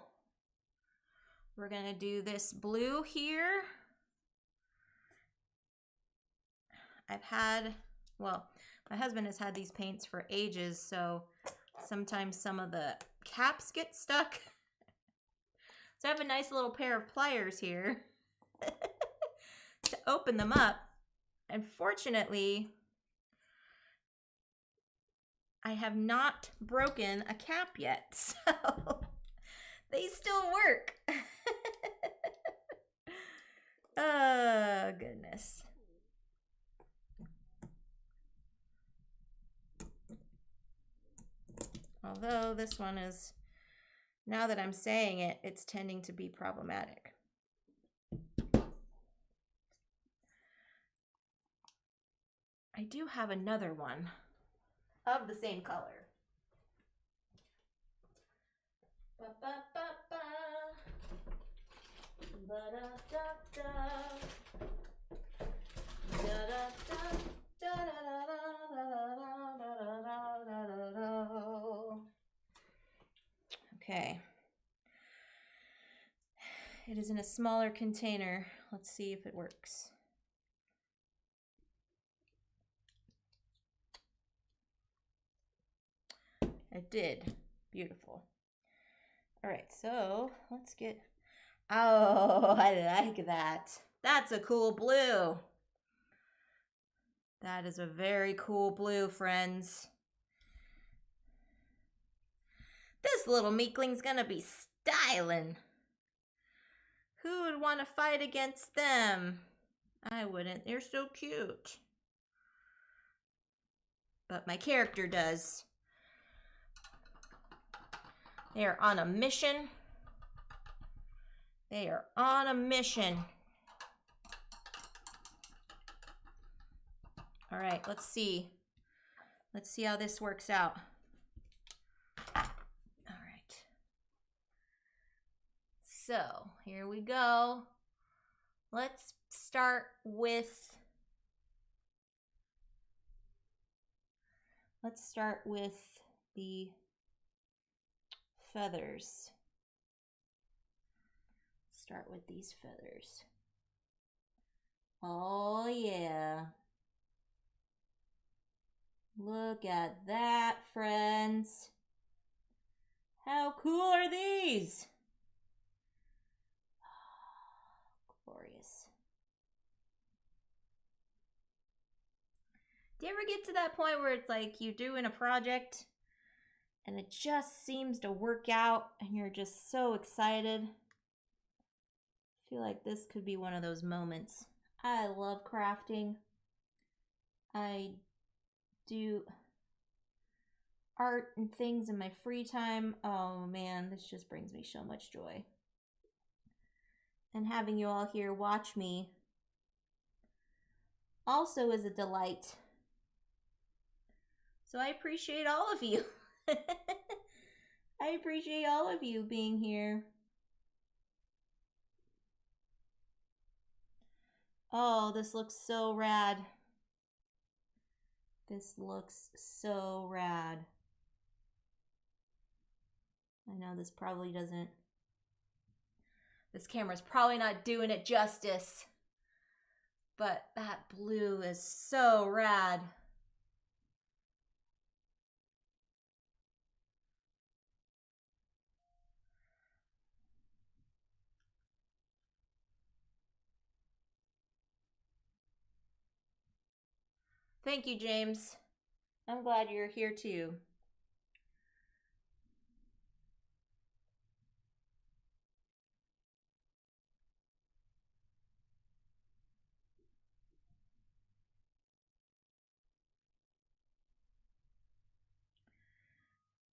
we're gonna do this blue here. My husband has had these paints for ages, so sometimes some of the caps get stuck. So I have a nice little pair of pliers here to open them up. And fortunately, I have not broken a cap yet, so they still work. Oh, goodness. Although this one is, now that I'm saying it, it's tending to be problematic. I do have another one of the same color. Ba, ba, ba, ba. Ba, da, da, da. Da, da, da, da, da, da, da, da. Okay. It is in a smaller container. Let's see if it works. It did. Beautiful. All right, so let's get... Oh, I like that. That's a cool blue. That is a very cool blue, friends. This little meekling's gonna be styling. Who would want to fight against them? I wouldn't. They're so cute. But my character does. They are on a mission. They are on a mission. All right, let's see. Let's see how this works out. All right. So here we go. Let's start with the feathers. Start with these feathers. Oh yeah. Look at that, friends. How cool are these? Glorious. Do you ever get to that point where it's like you're doing a project and it just seems to work out and you're just so excited? I feel like this could be one of those moments. I love crafting. I do art and things in my free time. Oh man, this just brings me so much joy. And having you all here watch me also is a delight. So I appreciate all of you. I appreciate all of you being here. Oh, this looks so rad. This looks so rad. I know this probably doesn't... This camera's probably not doing it justice. But that blue is so rad. Thank you, James. I'm glad you're here too.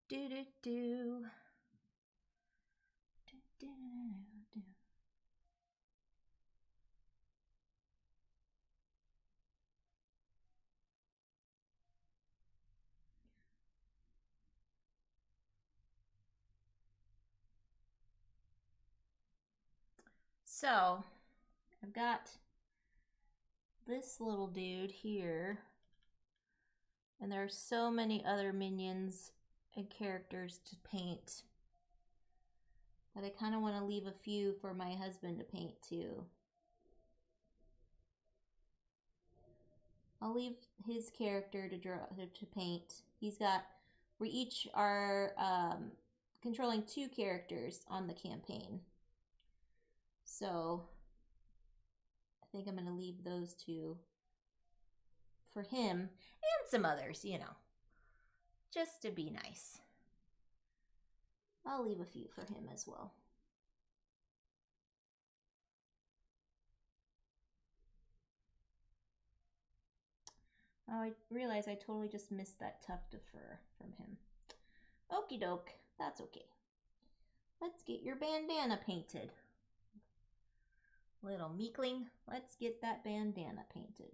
Do do do. Do do do. So, I've got this little dude here, and there are so many other minions and characters to paint that I kind of want to leave a few for my husband to paint too. I'll leave his character to paint. We each are controlling 2 characters on the campaign. So I think I'm going to leave those 2 for him and some others, you know, just to be nice. I'll leave a few for him as well. Oh, I realize I totally just missed that tuft of fur from him. Okie doke, that's okay. Let's get your bandana painted. Little meekling, let's get that bandana painted.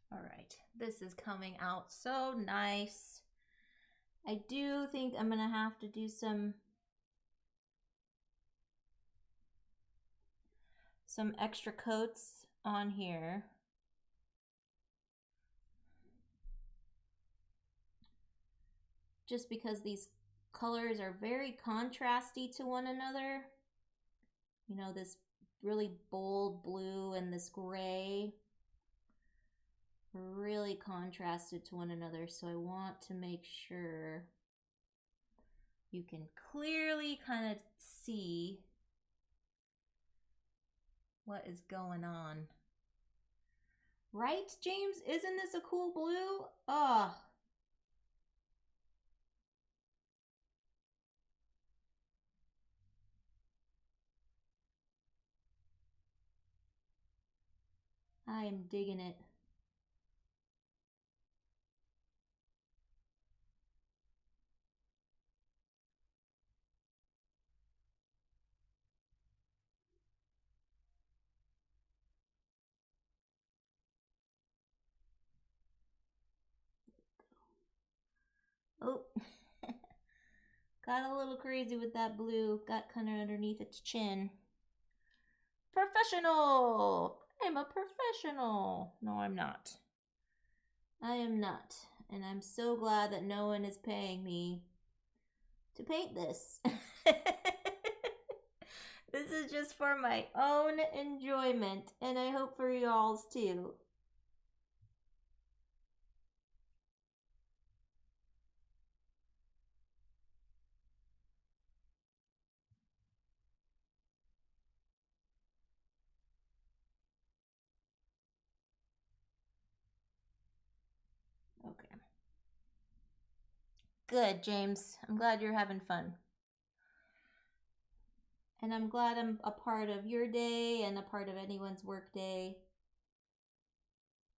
All right, this is coming out so nice. I do think I'm gonna have to do some extra coats on here. Just because these colors are very contrasty to one another. You know, this really bold blue and this gray really contrasted to one another, so I want to make sure you can clearly kind of see what is going on. Right, James? Isn't this a cool blue? Oh. I am digging it. Oh, got a little crazy with that blue. Got kind of underneath its chin. Professional! I'm a professional. No, I'm not. I am not. And I'm so glad that no one is paying me to paint this. This is just for my own enjoyment, and I hope for y'all's too. Okay. Good, James. I'm glad you're having fun. And I'm glad I'm a part of your day and a part of anyone's work day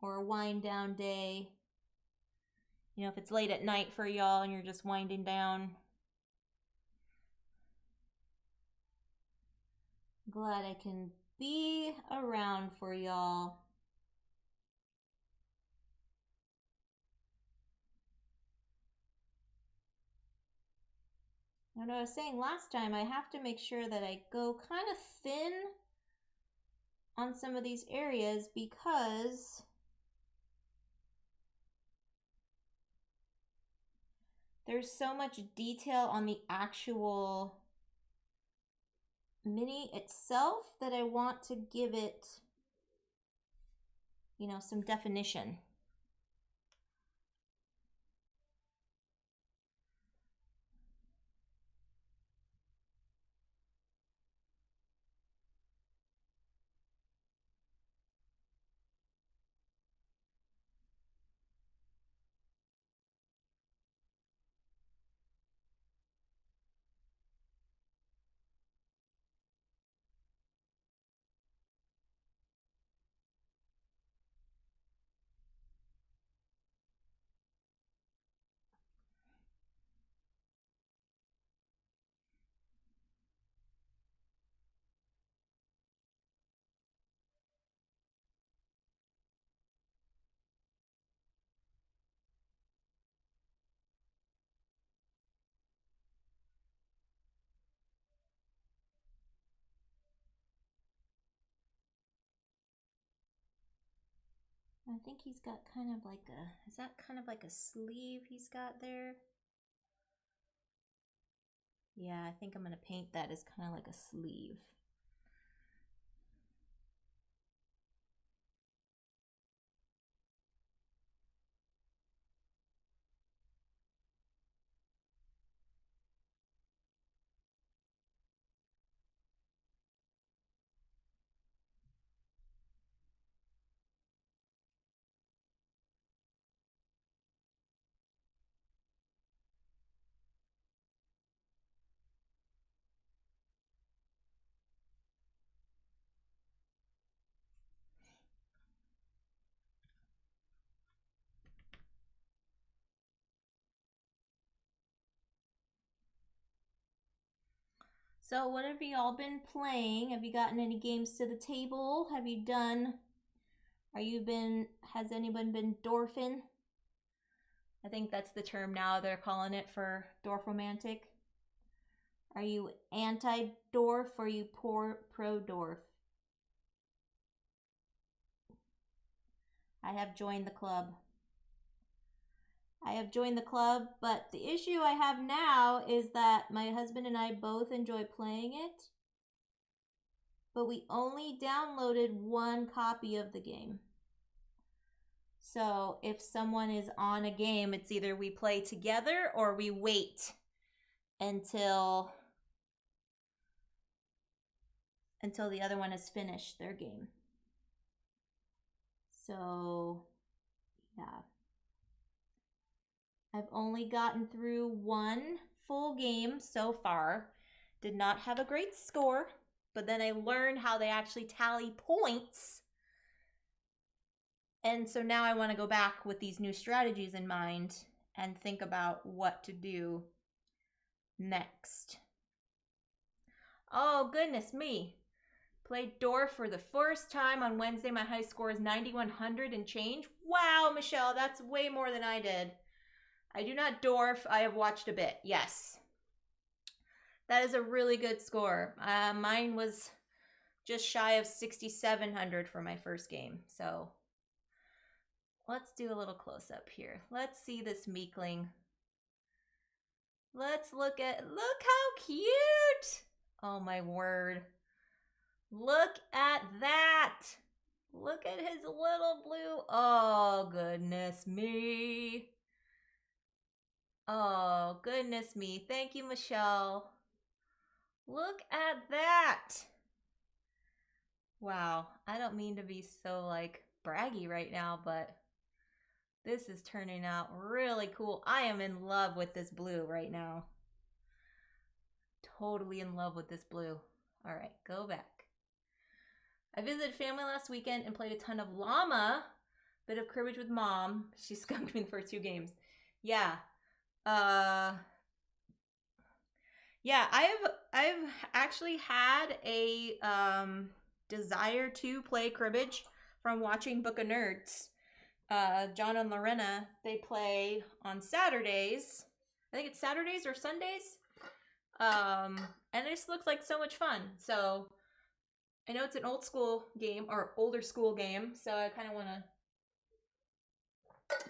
or a wind down day. You know, if it's late at night for y'all and you're just winding down. Glad I can be around for y'all. And I was saying last time, I have to make sure that I go kind of thin on some of these areas because there's so much detail on the actual mini itself that I want to give it, you know, some definition. I think he's got kind of like a, is that kind of like a sleeve he's got there? Yeah, I think I'm going to paint that as kind of like a sleeve. So what have you all been playing? Have you gotten any games to the table? Have you done, has anyone been dwarfing? I think that's the term now they're calling it for dwarf romantic. Are you anti-dwarf or are you pro-dwarf? I have joined the club. But the issue I have now is that my husband and I both enjoy playing it, but we only downloaded one copy of the game. So if someone is on a game, it's either we play together or we wait until the other one has finished their game. So, yeah. I've only gotten through one full game so far. Did not have a great score, but then I learned how they actually tally points. And so now I want to go back with these new strategies in mind and think about what to do next. Oh, goodness me. Played dwarf for the first time on Wednesday. My high score is 9,100 and change. Wow, Michelle, that's way more than I did. I do not dwarf. I have watched a bit. Yes. That is a really good score. Mine was just shy of 6,700 for my first game. So let's do a little close up here. Let's see this meekling. Let's look how cute. Oh my word. Look at that. Look at his little blue. Oh, goodness me. Oh, goodness me. Thank you, Michelle. Look at that. Wow. I don't mean to be so like braggy right now, but this is turning out really cool. I am in love with this blue right now. Totally in love with this blue. All right, go back. I visited family last weekend and played a ton of llama. Bit of cribbage with mom. She skunked me the first 2 games. Yeah. Yeah, I've actually had a desire to play cribbage from watching Book of Nerds. John and Lorena, they play on Saturdays. I think it's Saturdays or Sundays. And it just looks like so much fun. So I know it's an old school game or older school game, so I kind of want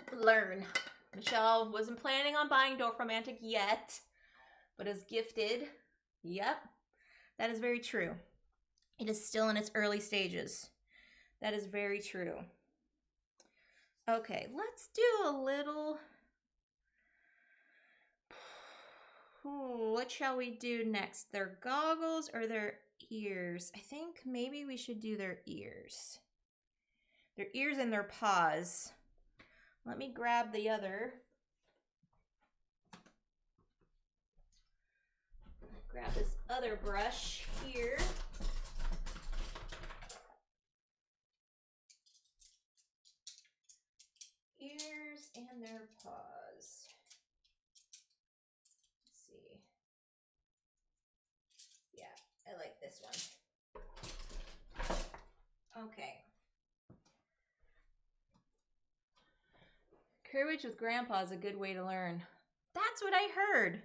to learn. Michelle wasn't planning on buying Dorfromantic yet, but is gifted. Yep, that is very true. It is still in its early stages. That is very true. Okay, let's do a little... Ooh, what shall we do next? Their goggles or their ears? I think maybe we should do their ears. Their ears and their paws. Let me grab the other. Grab this other brush here. Ears and their paws. Let's see. Yeah, I like this one. Okay. Courage with Grandpa is a good way to learn. That's what I heard.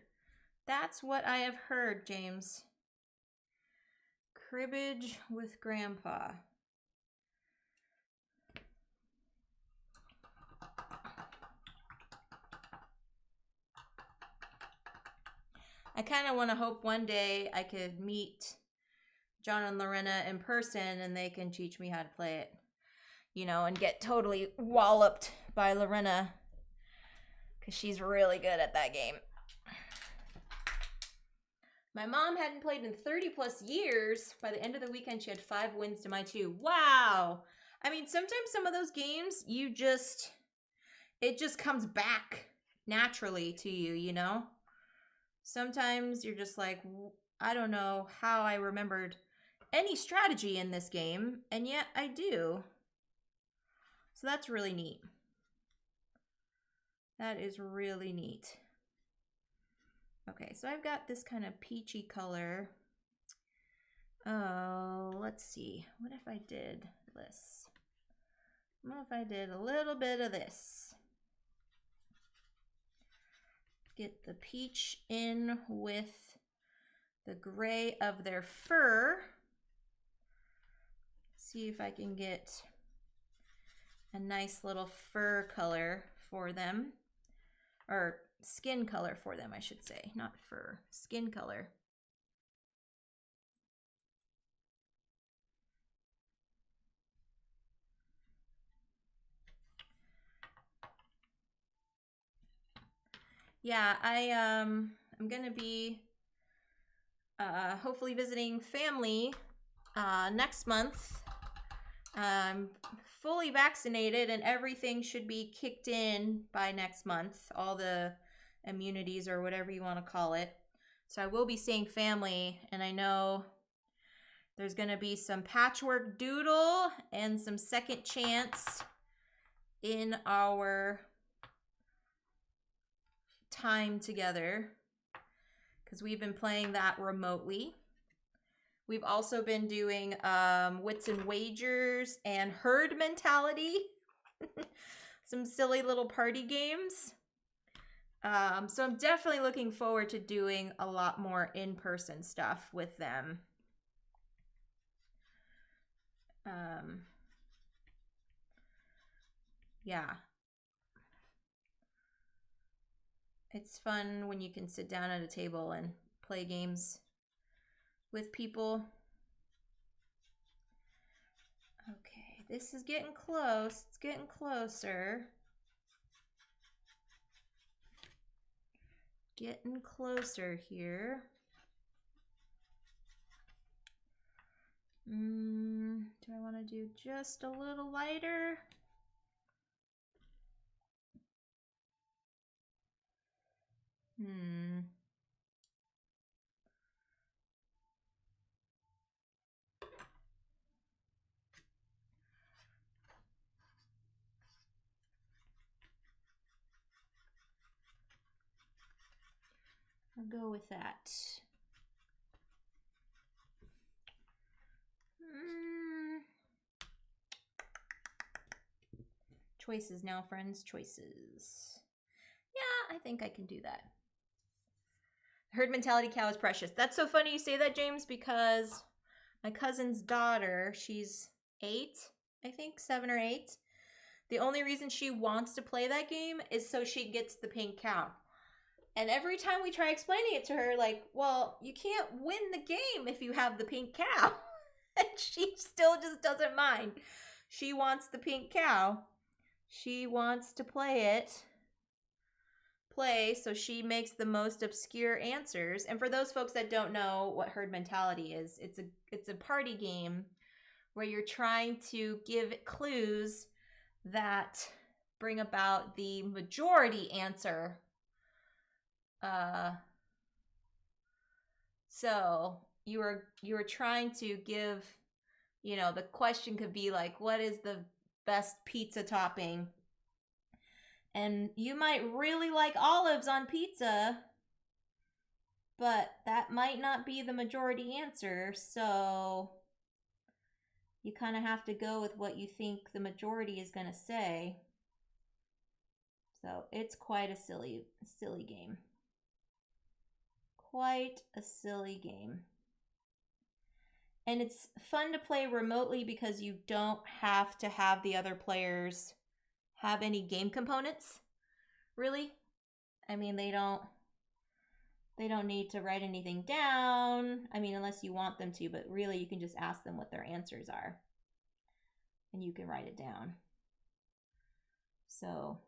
That's what I have heard, James. Cribbage with Grandpa. I kind of want to hope one day I could meet John and Lorena in person and they can teach me how to play it. You know, and get totally walloped by Lorena because she's really good at that game. My mom hadn't played in 30 plus years. By the end of the weekend, she had 5 wins to my 2. Wow. I mean, sometimes some of those games, it just comes back naturally to you, you know? Sometimes you're just like, I don't know how I remembered any strategy in this game, and yet I do. So that's really neat. That is really neat. Okay, so I've got this kind of peachy color. Oh, let's see. What if I did this? What if I did a little bit of this? Get the peach in with the gray of their fur. See if I can get a nice little fur color for them, or skin color for them, I should say, not fur, skin color. Yeah, I'm gonna be hopefully visiting family next month. I'm fully vaccinated and everything should be kicked in by next month, all the immunities or whatever you want to call it. So I will be seeing family, and I know there's going to be some patchwork doodle and some second chance in our time together because we've been playing that remotely. We've also been doing wits and wagers and herd mentality. Some silly little party games. So I'm definitely looking forward to doing a lot more in-person stuff with them. Yeah. It's fun when you can sit down at a table and play games with people. Okay, this is getting close. It's getting closer. Getting closer here. Do I want to do just a little lighter? I'll go with that. Choices now, friends. Choices. Yeah, I think I can do that. Herd mentality cow is precious. That's so funny you say that, James, because my cousin's daughter, she's 8, I think, 7 or 8. The only reason she wants to play that game is so she gets the pink cow. And every time we try explaining it to her, like, well, you can't win the game if you have the pink cow. And she still just doesn't mind. She wants the pink cow. She wants to play, so she makes the most obscure answers. And for those folks that don't know what herd mentality is, it's a party game where you're trying to give clues that bring about the majority answer. So you were trying to give, the question could be like, what is the best pizza topping? And you might really like olives on pizza, but that might not be the majority answer. So you kind of have to go with what you think the majority is going to say. So it's quite a silly game. Quite a silly game. And it's fun to play remotely because you don't have to have the other players have any game components, really. I mean, they don't need to write anything down. I mean, unless you want them to, but really you can just ask them what their answers are. And you can write it down. So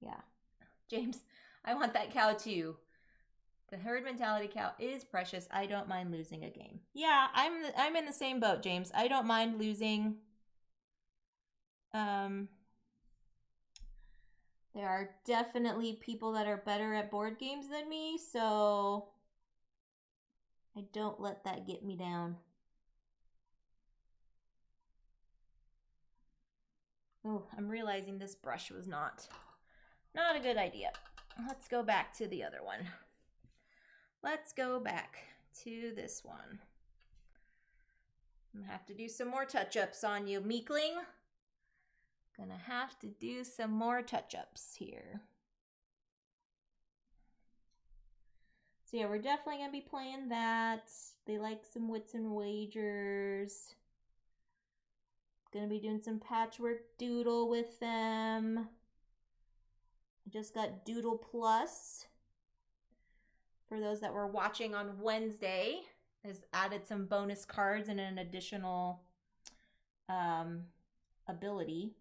yeah. James, I want that cow too. The herd mentality cow is precious. I don't mind losing a game. Yeah, I'm in the same boat, James. I don't mind losing. There are definitely people that are better at board games than me, so I don't let that get me down. Oh, I'm realizing this brush was not a good idea. Let's go back to the other one. Let's go back to this one. I'm gonna have to do some more touch-ups on you, meekling. Gonna have to do some more touch-ups here. So yeah, we're definitely gonna be playing that. They like some wits and wagers. Gonna be doing some patchwork doodle with them. I just got Doodle Plus. For those that were watching on Wednesday, has added some bonus cards and an additional ability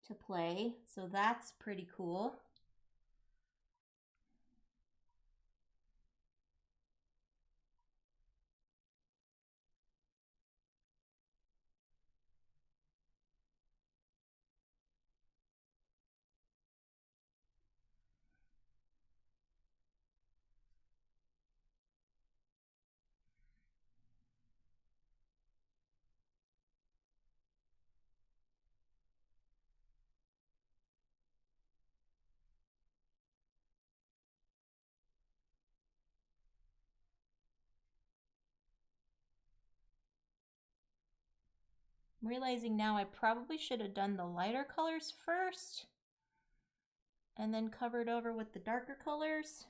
to play. So that's pretty cool. I'm realizing now I probably should have done the lighter colors first and then covered over with the darker colors.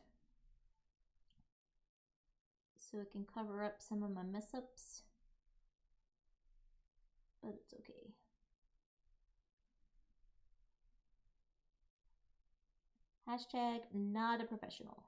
so it can cover up some of my mess ups, but it's okay. Hashtag not a professional.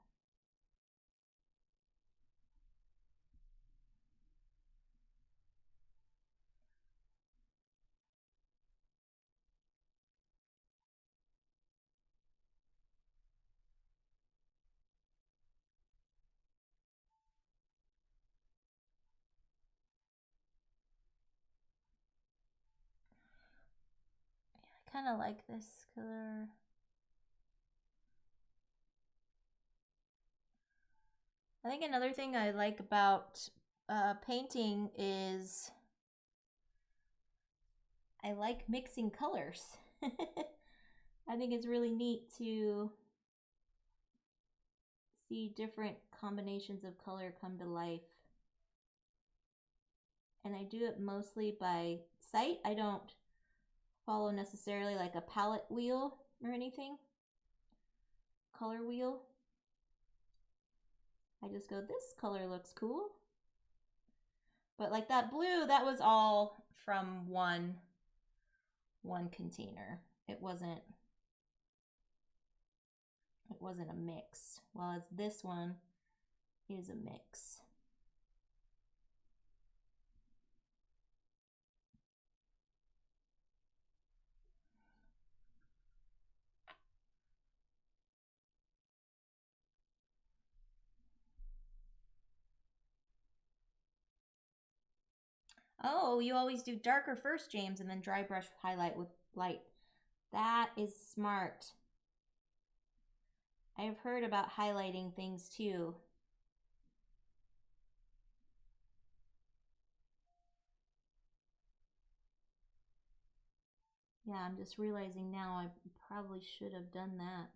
I kind of like this color. I think another thing I like about painting is I like mixing colors. I think it's really neat to see different combinations of color come to life. And I do it mostly by sight. I don't follow necessarily like a palette wheel or anything, color wheel. I just go, this color looks cool. But like that blue, that was all from one container. It wasn't a mix. Whereas this one is a mix. Oh, you always do darker first, James, and then dry brush highlight with light. That is smart. I have heard about highlighting things too. Yeah, I'm just realizing now I probably should have done that.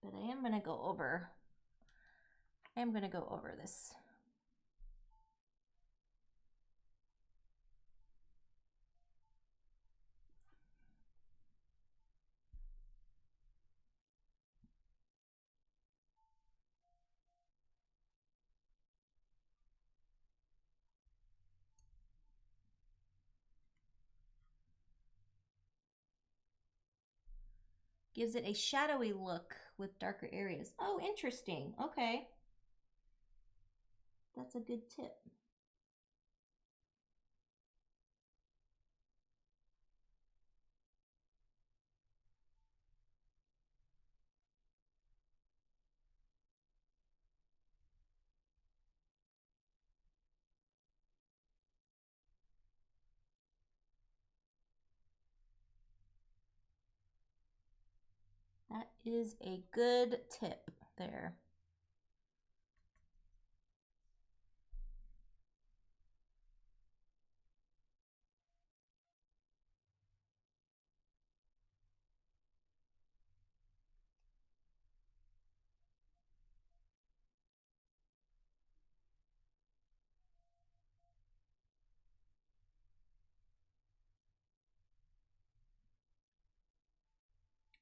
But I am going to go over this. Gives it a shadowy look with darker areas. Oh, interesting. Okay. That's a good tip. That is a good tip there.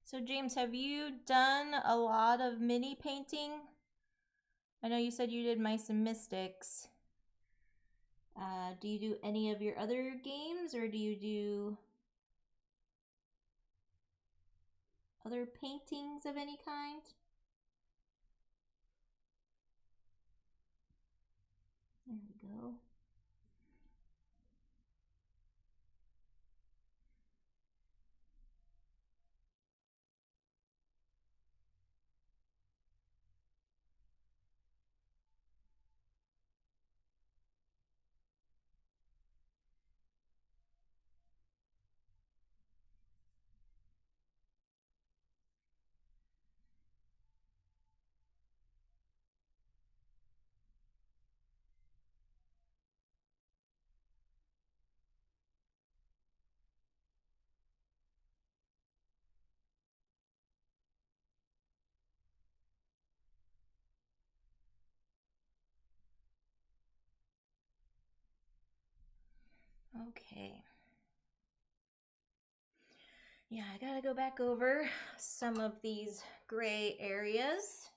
So James, have you done a lot of mini painting? I know you said you did Mice and Mystics. Do you do any of your other games, or do you do other paintings of any kind? There we go. Okay. Yeah, I gotta go back over some of these gray areas.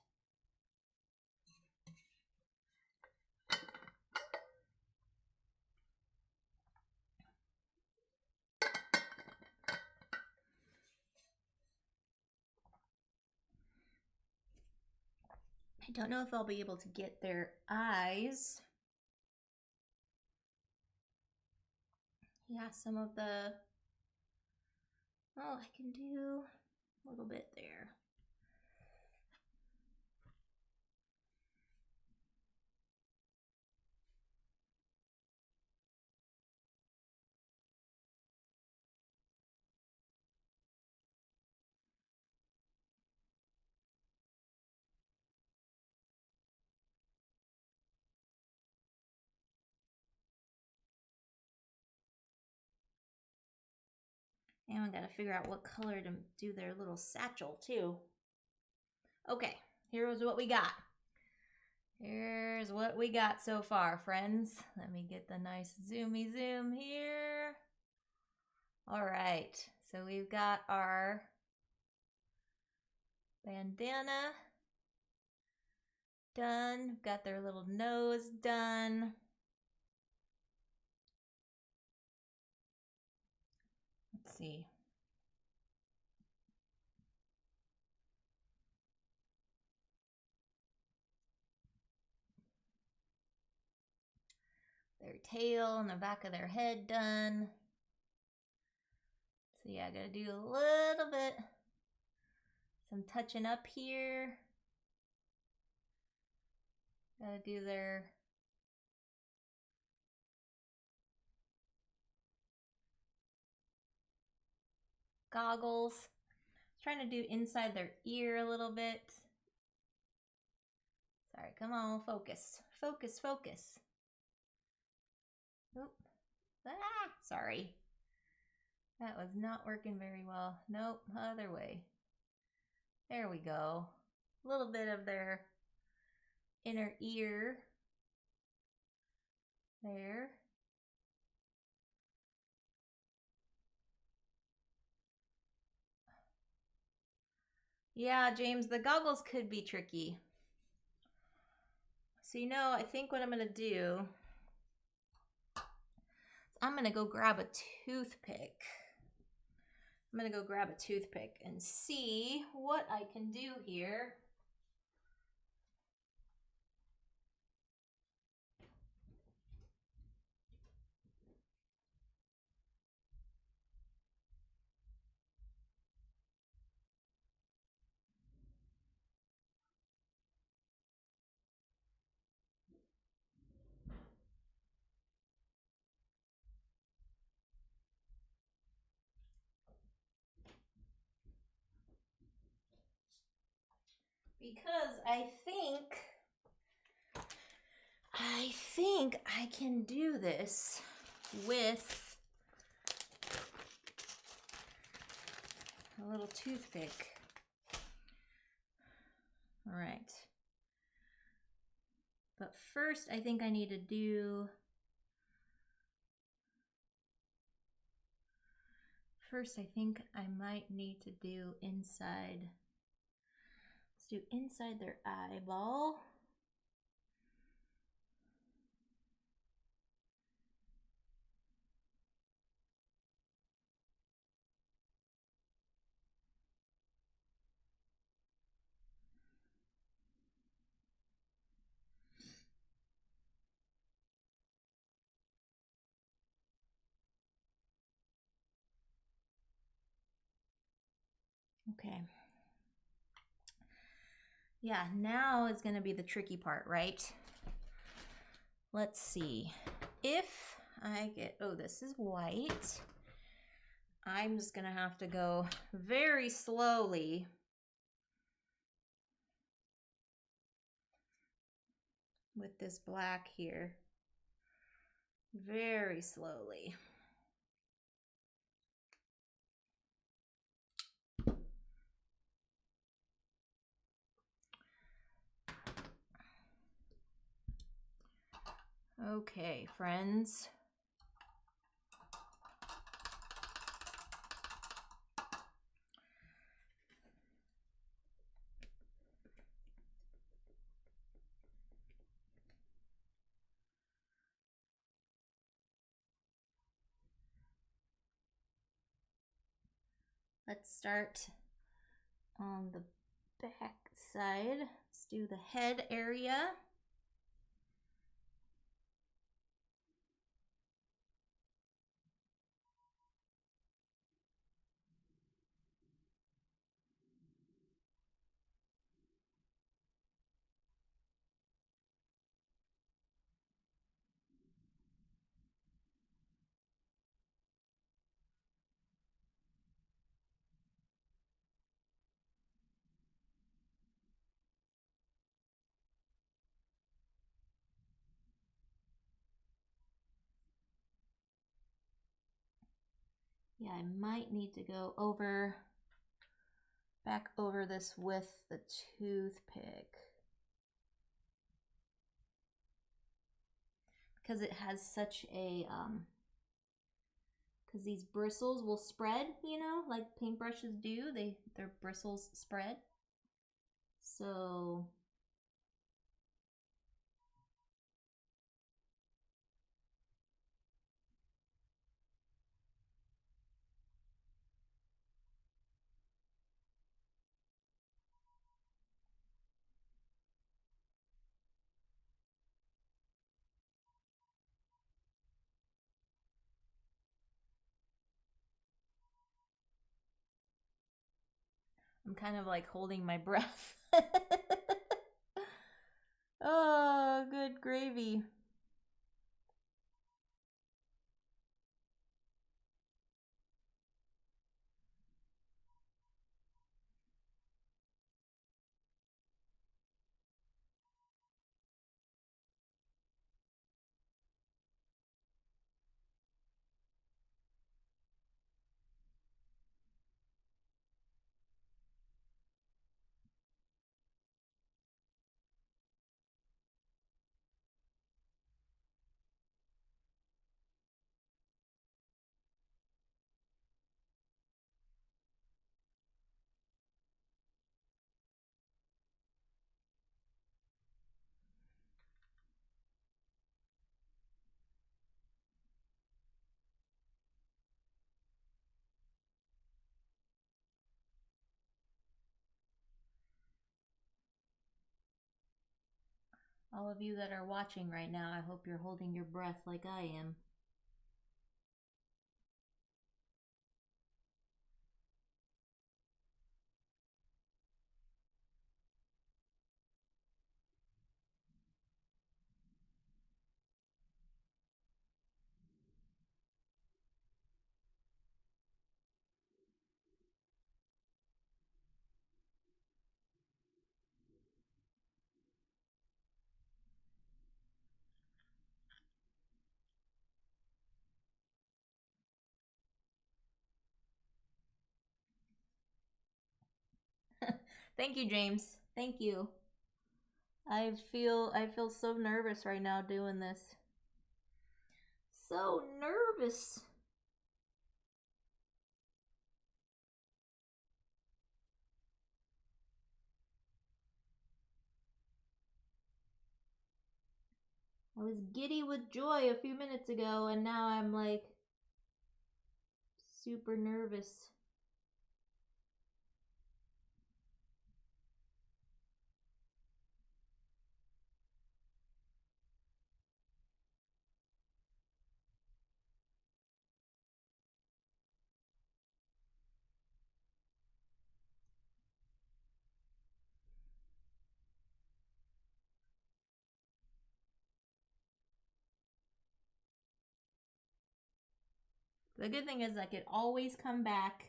I don't know if I'll be able to get their eyes. Yeah, some of the, oh, I can do a little bit there. And I gotta figure out what color to do their little satchel too. Okay, here's what we got. Here's what we got so far, friends. Let me get the nice zoomy zoom here. All right, so we've got our bandana done. We've got their little nose done. Let's see. Their tail and the back of their head done. So yeah, I gotta do a little bit, some touching up here. Gotta do their goggles. Trying to do inside their ear a little bit. Sorry, come on, focus. Focus, focus. Oop. Ah, sorry. That was not working very well. Nope, other way. There we go. A little bit of their inner ear. There. Yeah, James, the goggles could be tricky. So, you know, I think what I'm going to do, I'm going to go grab a toothpick. I'm going to go grab a toothpick and see what I can do here. Because I think I can do this with a little toothpick. All right. But first, I think I need to do, I think I might need to do inside. Let's do inside their eyeball. Okay. Yeah, now is going to be the tricky part, right? Let's see. If I get, oh, this is white. I'm just going to have to go very slowly with this black here. Very slowly. Okay, friends. Let's start on the back side. Let's do the head area. Yeah, I might need to go back over this with the toothpick. Because it has such a, because these bristles will spread, you know, like paintbrushes do. Their bristles spread. So I'm kind of like holding my breath. Oh, good gravy. All of you that are watching right now, I hope you're holding your breath like I am. Thank you, James. Thank you. I feel so nervous right now doing this. So nervous. I was giddy with joy a few minutes ago, and now I'm like super nervous. The good thing is I could always come back.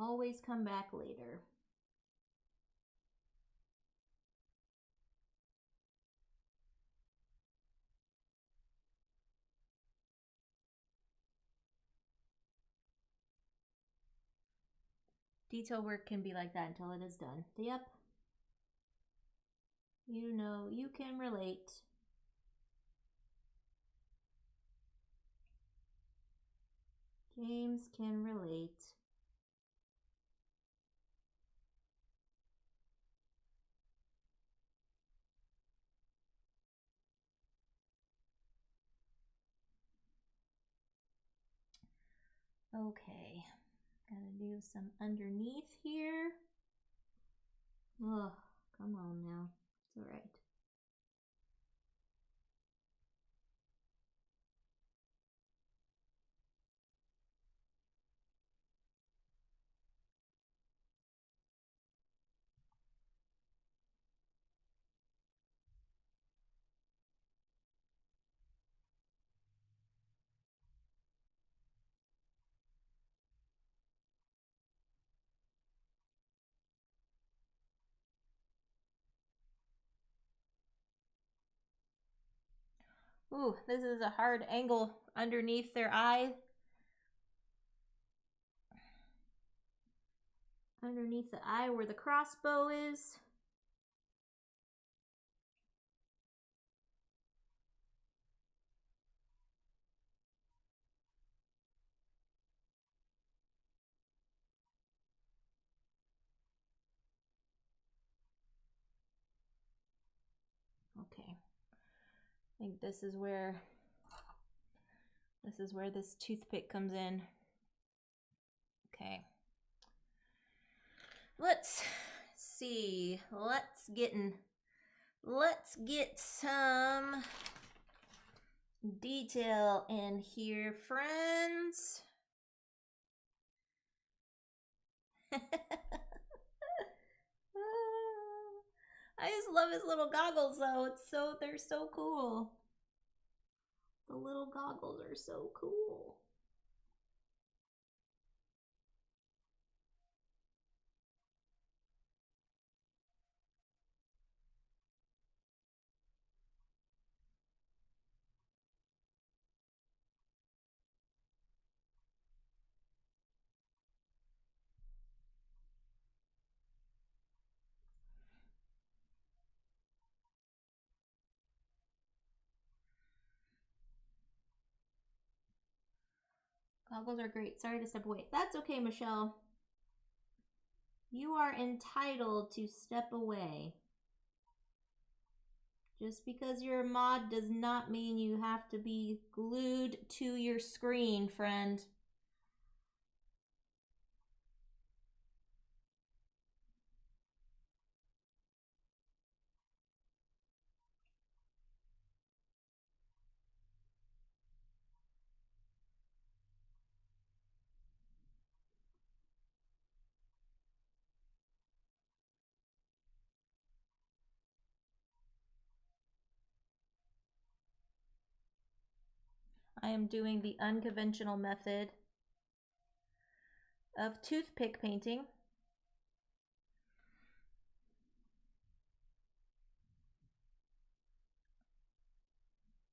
Always come back later. Detail work can be like that until it is done. Yep. You know, you can relate. James can relate. Okay. Gotta do some underneath here. Oh, come on now. It's all right. Ooh, this is a hard angle underneath their eye. Underneath the eye where the crossbow is. Okay. I think this is where this toothpick comes in. Okay. Let's see. Let's get some detail in here, friends. I just love his little goggles though. They're so cool. The little goggles are so cool. Goggles are great. Sorry to step away. That's okay, Michelle. You are entitled to step away. Just because you're a mod does not mean you have to be glued to your screen, friend. I am doing the unconventional method of toothpick painting.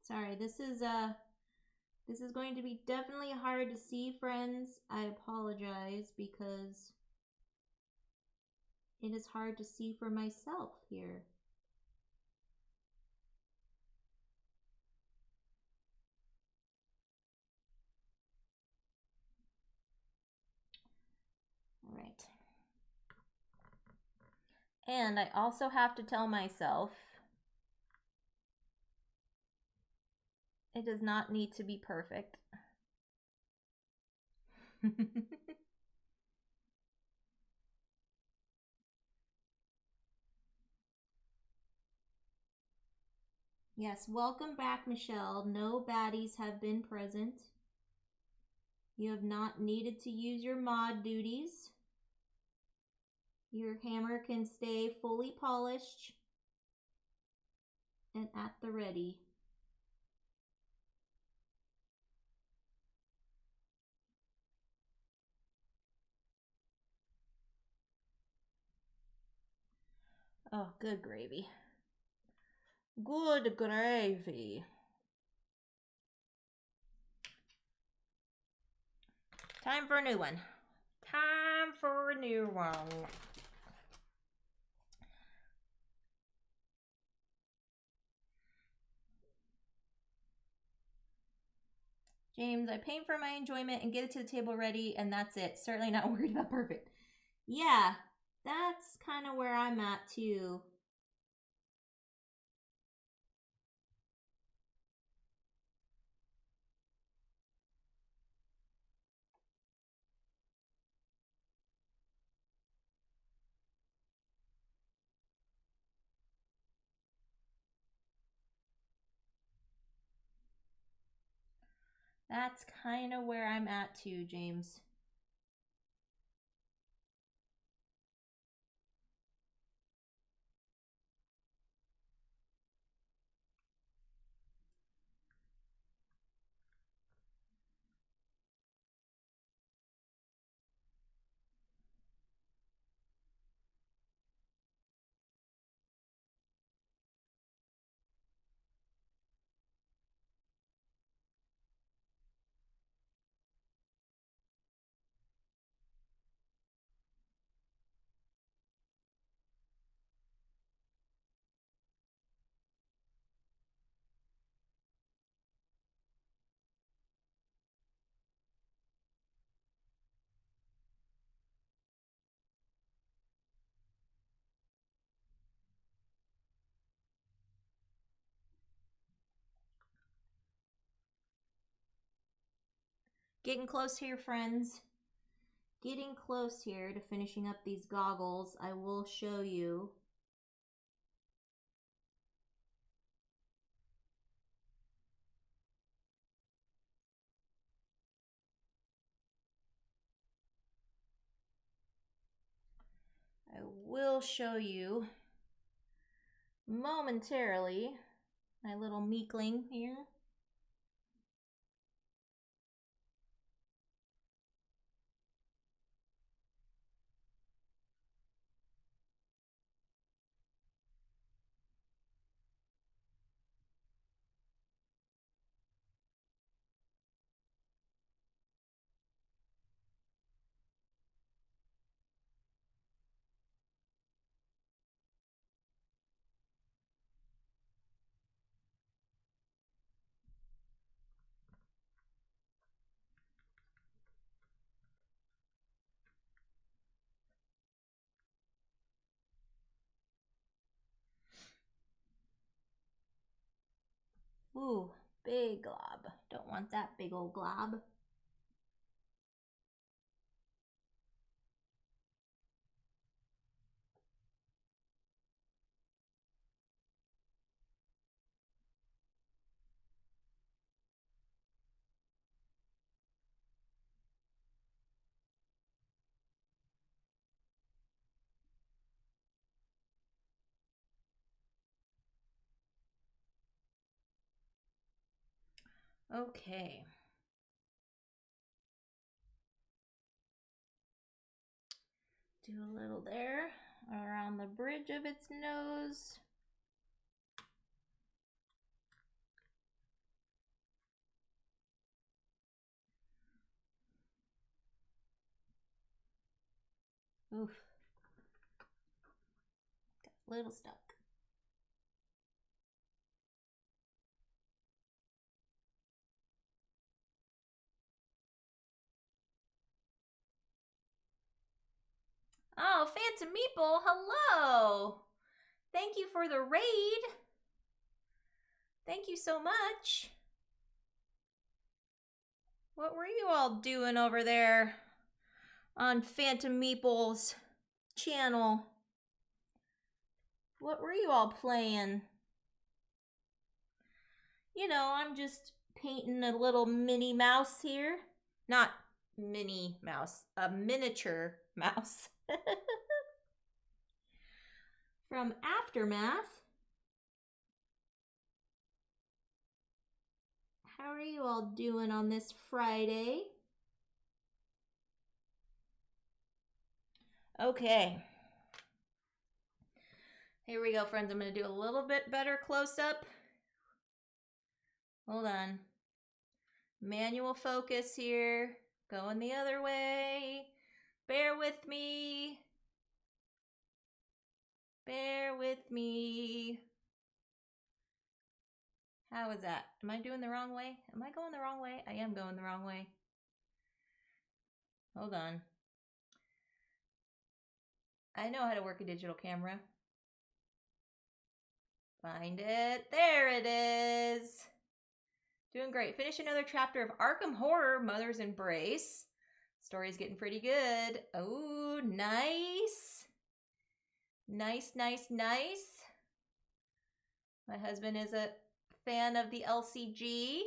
Sorry, this is going to be definitely hard to see, friends. I apologize because it is hard to see for myself here. All right. And I also have to tell myself it does not need to be perfect. Yes, welcome back, Michelle. No baddies have been present. You have not needed to use your mod duties. Your hammer can stay fully polished and at the ready. Oh, good gravy. Good gravy. Time for a new one. Time for a new one. James, I paint for my enjoyment and get it to the table ready, and that's it. Certainly not worried about perfect. Yeah, that's kind of where I'm at too. That's kind of where I'm at too, James. Getting close here, friends. Getting close here to finishing up these goggles. I will show you. I will show you momentarily my little meekling here. Ooh, big glob. Don't want that big old glob. Okay. Do a little there around the bridge of its nose. Oof. Got a little stuck. Oh, Phantom Meeple, hello! Thank you for the raid. Thank you so much. What were you all doing over there on Phantom Meeple's channel? What were you all playing? You know, I'm just painting a little mini mouse here. Not mini mouse, a miniature mouse. From Aftermath. How are you all doing on this Friday? Okay. Here we go, friends. I'm going to do a little bit better close-up. Hold on. Manual focus here. Going the other way. Bear with me. Bear with me. How is that? Am I doing the wrong way? Am I going the wrong way? I am going the wrong way. Hold on. I know how to work a digital camera. Find it. There it is. Doing great. Finish another chapter of Arkham Horror, Mother's Embrace. Story's getting pretty good. Oh, nice. Nice, nice, nice. My husband is a fan of the LCG.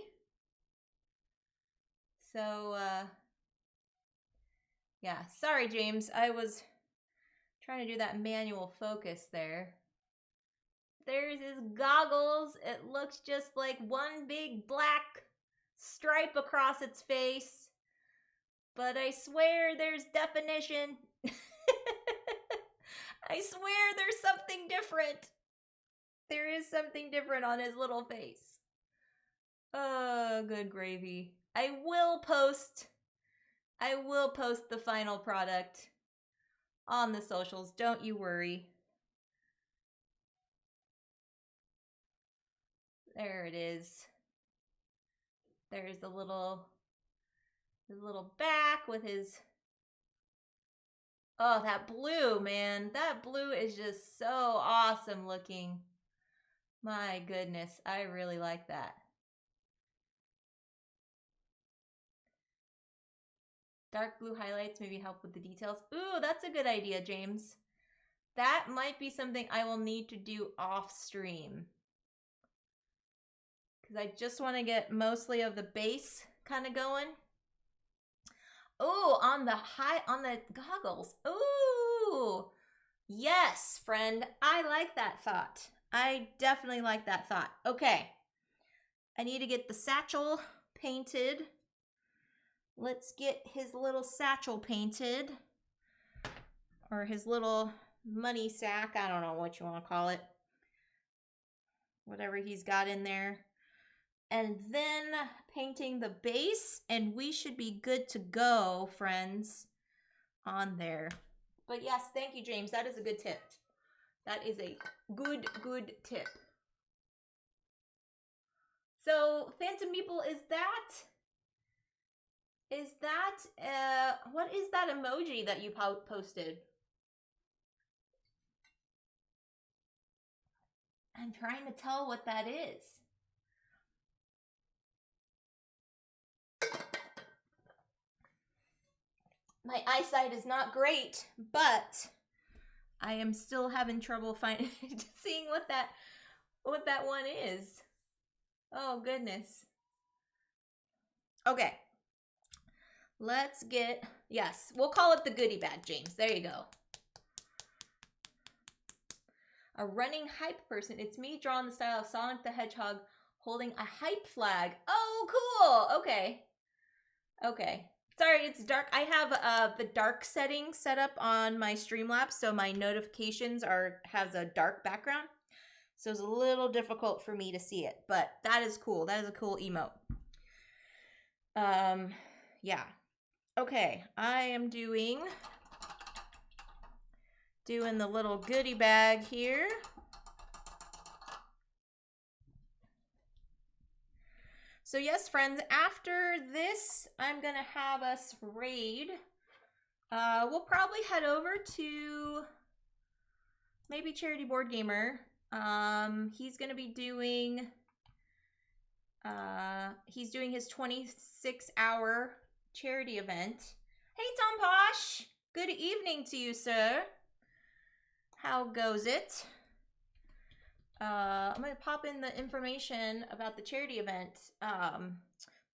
So, yeah, sorry, James. I was trying to do that manual focus there. There's his goggles. It looks just like one big black stripe across its face. But I swear there's definition. I swear there's something different. There is something different on his little face. Oh, good gravy. I will post the final product on the socials. Don't you worry. There it is. There's the little back with his... Oh, that blue, man. That blue is just so awesome looking. My goodness, I really like that. Dark blue highlights maybe help with the details. Ooh, that's a good idea, James. That might be something I will need to do off stream. Because I just want to get mostly of the base kind of going. Ooh, on the goggles. Ooh. Yes, friend. I like that thought. I definitely like that thought. Okay. I need to get the satchel painted. Let's get his little satchel painted. Or his little money sack. I don't know what you want to call it. Whatever he's got in there. And then painting the base. And we should be good to go, friends, on there. But yes, thank you, James. That is a good tip. That is a good tip. So, Phantom Meeple, what is that emoji that you posted? I'm trying to tell what that is. My eyesight is not great, but I am still having trouble seeing what that one is. Oh, goodness. Okay. Let's get, yes, we'll call it the goodie bag, James. There you go. A running hype person. It's me drawing the style of Sonic the Hedgehog holding a hype flag. Oh, cool. Okay. Okay. Sorry, it's dark. I have the dark setting set up on my Streamlabs, so my notifications has a dark background. So it's a little difficult for me to see it, but that is cool. That is a cool emote. Yeah. Okay, I am doing the little goodie bag here. So yes, friends, after this, I'm going to have us raid. We'll probably head over to maybe Charity Board Gamer. He's going to be doing, he's doing his 26-hour charity event. Hey, Tom Posh! Good evening to you, sir. How goes it? I'm going to pop in the information about the charity event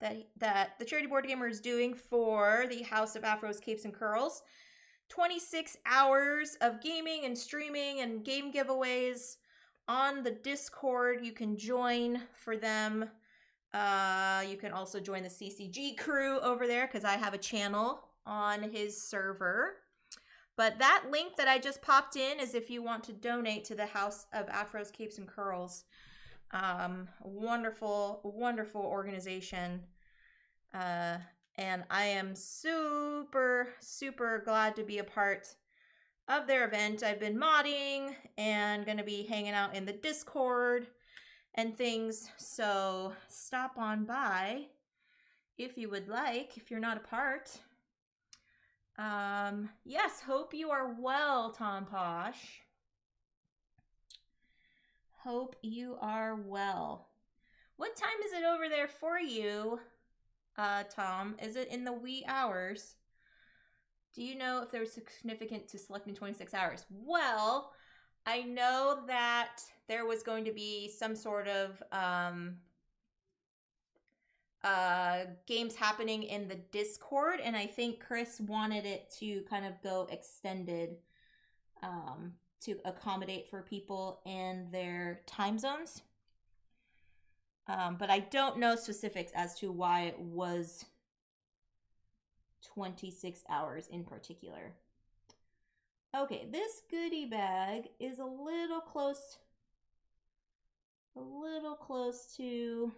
that the Charity Board Gamer is doing for the House of Afros, Capes, and Curls. 26 hours of gaming and streaming and game giveaways on the Discord. You can join for them. You can also join the CCG crew over there because I have a channel on his server. But that link that I just popped in is if you want to donate to the House of Afros, Capes, and Curls. Wonderful, wonderful organization. And I am super, super glad to be a part of their event. I've been modding and going to be hanging out in the Discord and things. So stop on by if you would like, if you're not a part. Yes, hope you are well, Tom Posh. Hope you are well. What time is it over there for you, Tom? Is it in the wee hours? Do you know if there's significant to selecting 26 hours? Well, I know that there was going to be some sort of games happening in the Discord, and I think Chris wanted it to kind of go extended to accommodate for people in their time zones. But I don't know specifics as to why it was 26 hours in particular. Okay, this goodie bag is a little close to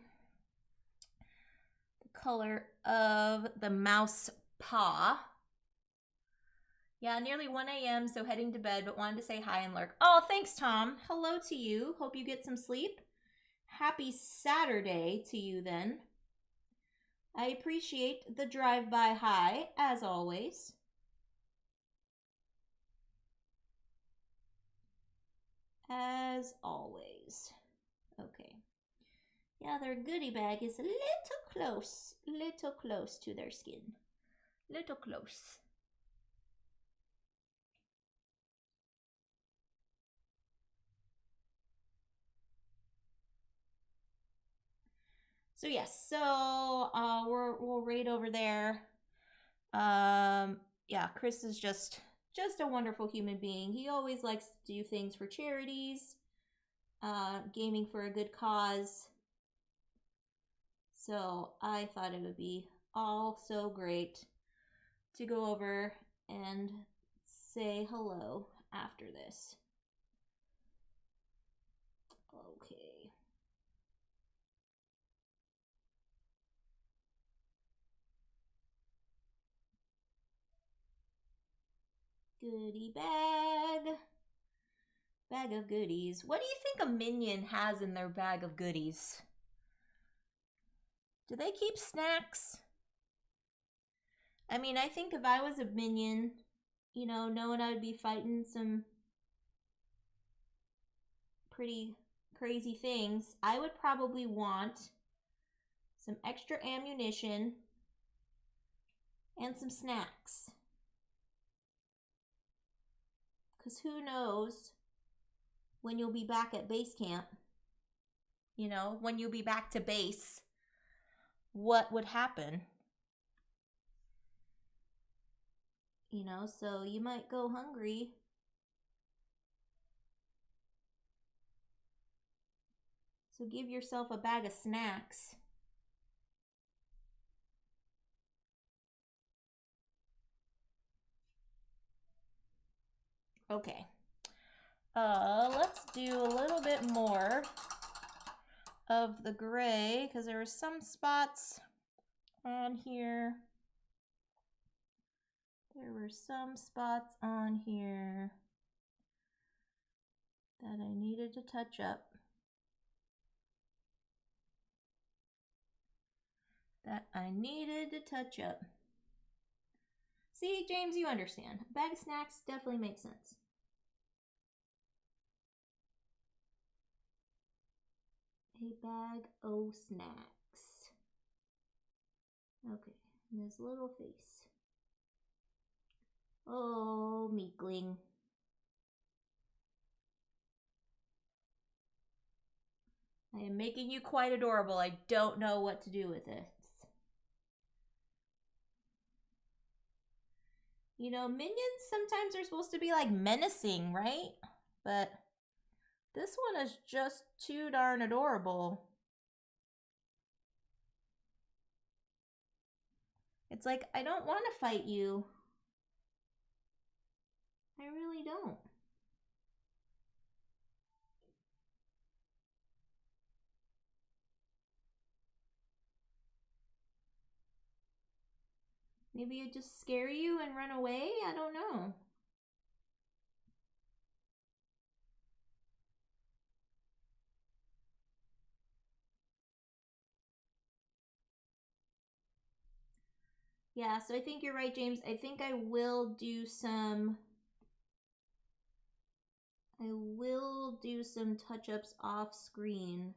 the color of the mouse paw. Yeah, nearly 1 a.m., so heading to bed, but wanted to say hi and lurk. Oh, thanks, Tom. Hello to you. Hope you get some sleep. Happy Saturday to you, then. I appreciate the drive-by hi, as always. As always. Okay. Yeah, their goodie bag is a little close to their skin. Little close. So yes, so we'll raid over there. Yeah, Chris is just a wonderful human being. He always likes to do things for charities, gaming for a good cause. So I thought it would be all so great to go over and say hello after this. Okay. Goodie bag. Bag of goodies. What do you think a minion has in their bag of goodies? Do they keep snacks? I mean, I think if I was a minion, you know, knowing I would be fighting some pretty crazy things, I would probably want some extra ammunition and some snacks. Because who knows when you'll be back at base camp, you know, when you'll be back to base, what would happen? You know, so you might go hungry. So give yourself a bag of snacks. Okay. Let's do a little bit more of the gray because there were some spots on here. There were some spots on here that I needed to touch up. See, James, you understand. A bag of snacks definitely makes sense. A bag of snacks. Okay, and his little face. Oh, meekling. I am making you quite adorable. I don't know what to do with this. You know, minions sometimes are supposed to be like menacing, right? But this one is just too darn adorable. It's like, I don't want to fight you. I really don't. Maybe I just scare you and run away? I don't know. Yeah, so I think you're right, James. I think I will do some touch-ups off screen.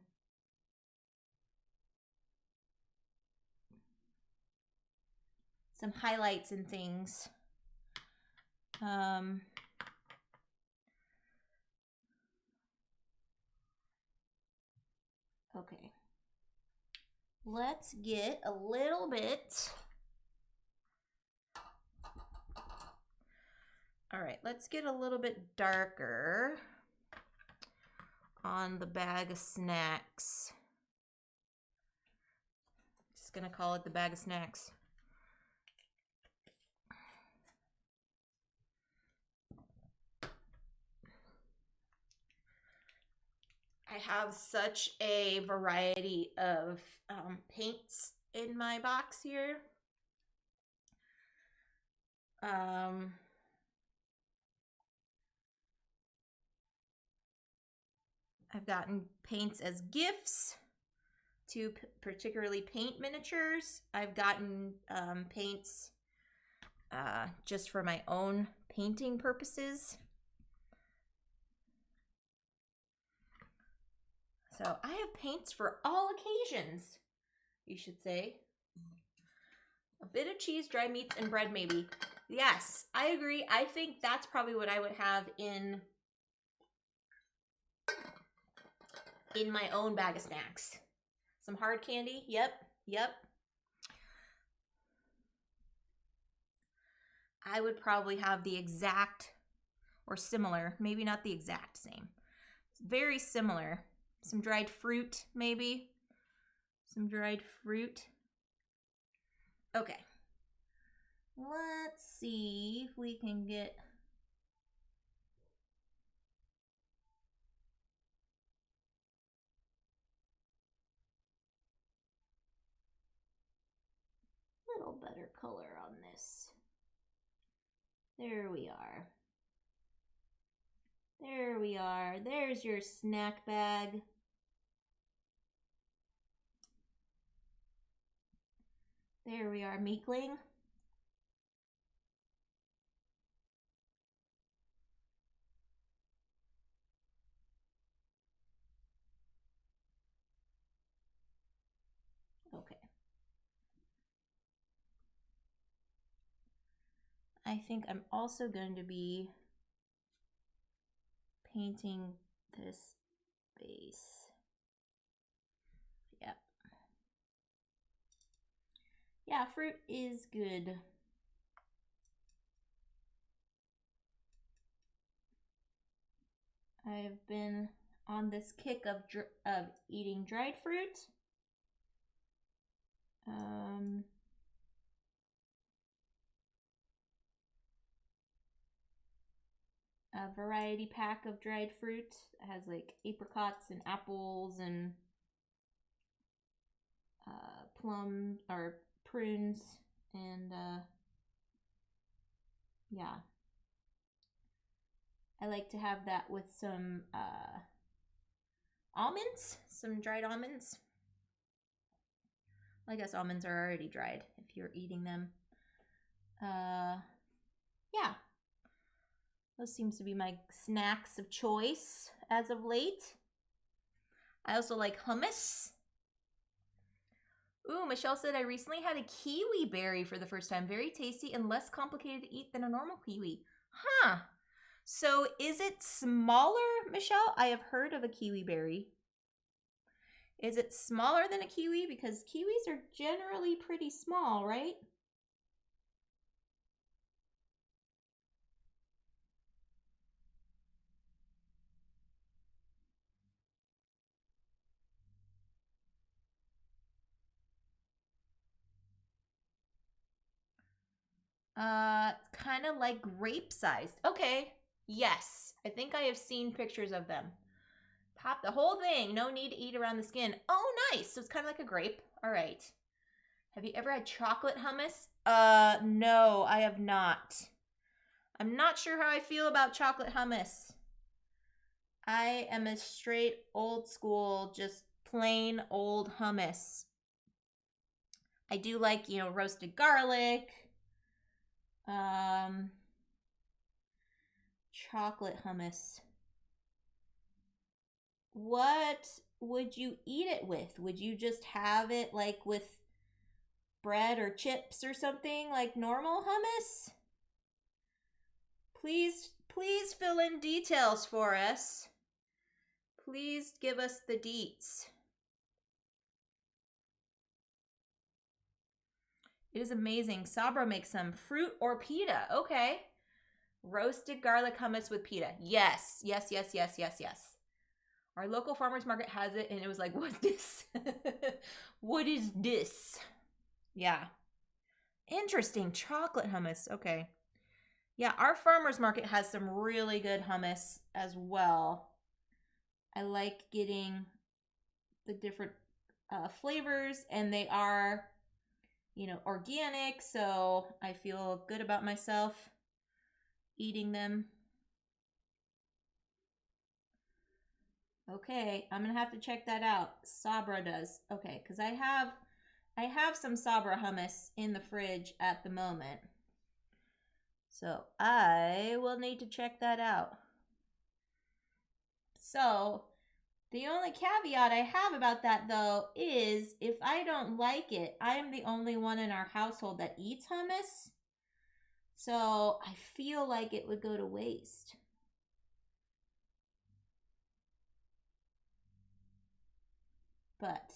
Some highlights and things. Okay. let's get a little bit. All right, let's get a little bit darker on the bag of snacks. Just gonna call it the bag of snacks. I have such a variety of paints in my box here. I've gotten paints as gifts to particularly paint miniatures. I've gotten paints just for my own painting purposes. So I have paints for all occasions, you should say. A bit of cheese, dry meats, and bread maybe. Yes, I agree. I think that's probably what I would have in my own bag of snacks. Some hard candy. Yep. I would probably have the exact or similar, maybe not the exact same. Very similar. Some dried fruit, maybe. Some dried fruit. Okay. Let's see if we can get... a little better color on this. There we are. There we are. There's your snack bag. There we are, Meekling. Okay. I think I'm also going to be painting this base. Yep. Yeah, fruit is good. I've been on this kick of eating dried fruit. A variety pack of dried fruit. It has like apricots and apples and plums or prunes and yeah. I like to have that with some almonds, some dried almonds. I guess almonds are already dried if you're eating them. Yeah. Those seems to be my snacks of choice as of late. I also like hummus. Ooh, Michelle said, I recently had a kiwi berry for the first time. Very tasty and less complicated to eat than a normal kiwi. Huh. So is it smaller, Michelle? I have heard of a kiwi berry. Is it smaller than a kiwi? Because kiwis are generally pretty small, right? Kind of like grape sized. Okay. Yes. I think I have seen pictures of them. Pop the whole thing. No need to eat around the skin. Oh, nice. So it's kind of like a grape. All right. Have you ever had chocolate hummus? No, I have not. I'm not sure how I feel about chocolate hummus. I am a straight old school, just plain old hummus. I do like, roasted garlic. Chocolate hummus. What would you eat it with? Would you just have it like with bread or chips or something like normal hummus? Please fill in details for us. Please give us the deets. It is amazing. Sabra makes some fruit or pita. Okay. Roasted garlic hummus with pita. Yes. Yes, yes, yes, yes, yes. Our local farmer's market has it, and it was like, what's this? What is this? Yeah. Interesting. Chocolate hummus. Okay. Yeah, our farmer's market has some really good hummus as well. I like getting the different flavors, and they are, you know, organic, so I feel good about myself eating them. Okay, I'm gonna have to check that out. Sabra does. Okay, because I have some Sabra hummus in the fridge at the moment. So I will need to check that out. So the only caveat I have about that, though, is if I don't like it, I'm the only one in our household that eats hummus. So I feel like it would go to waste. But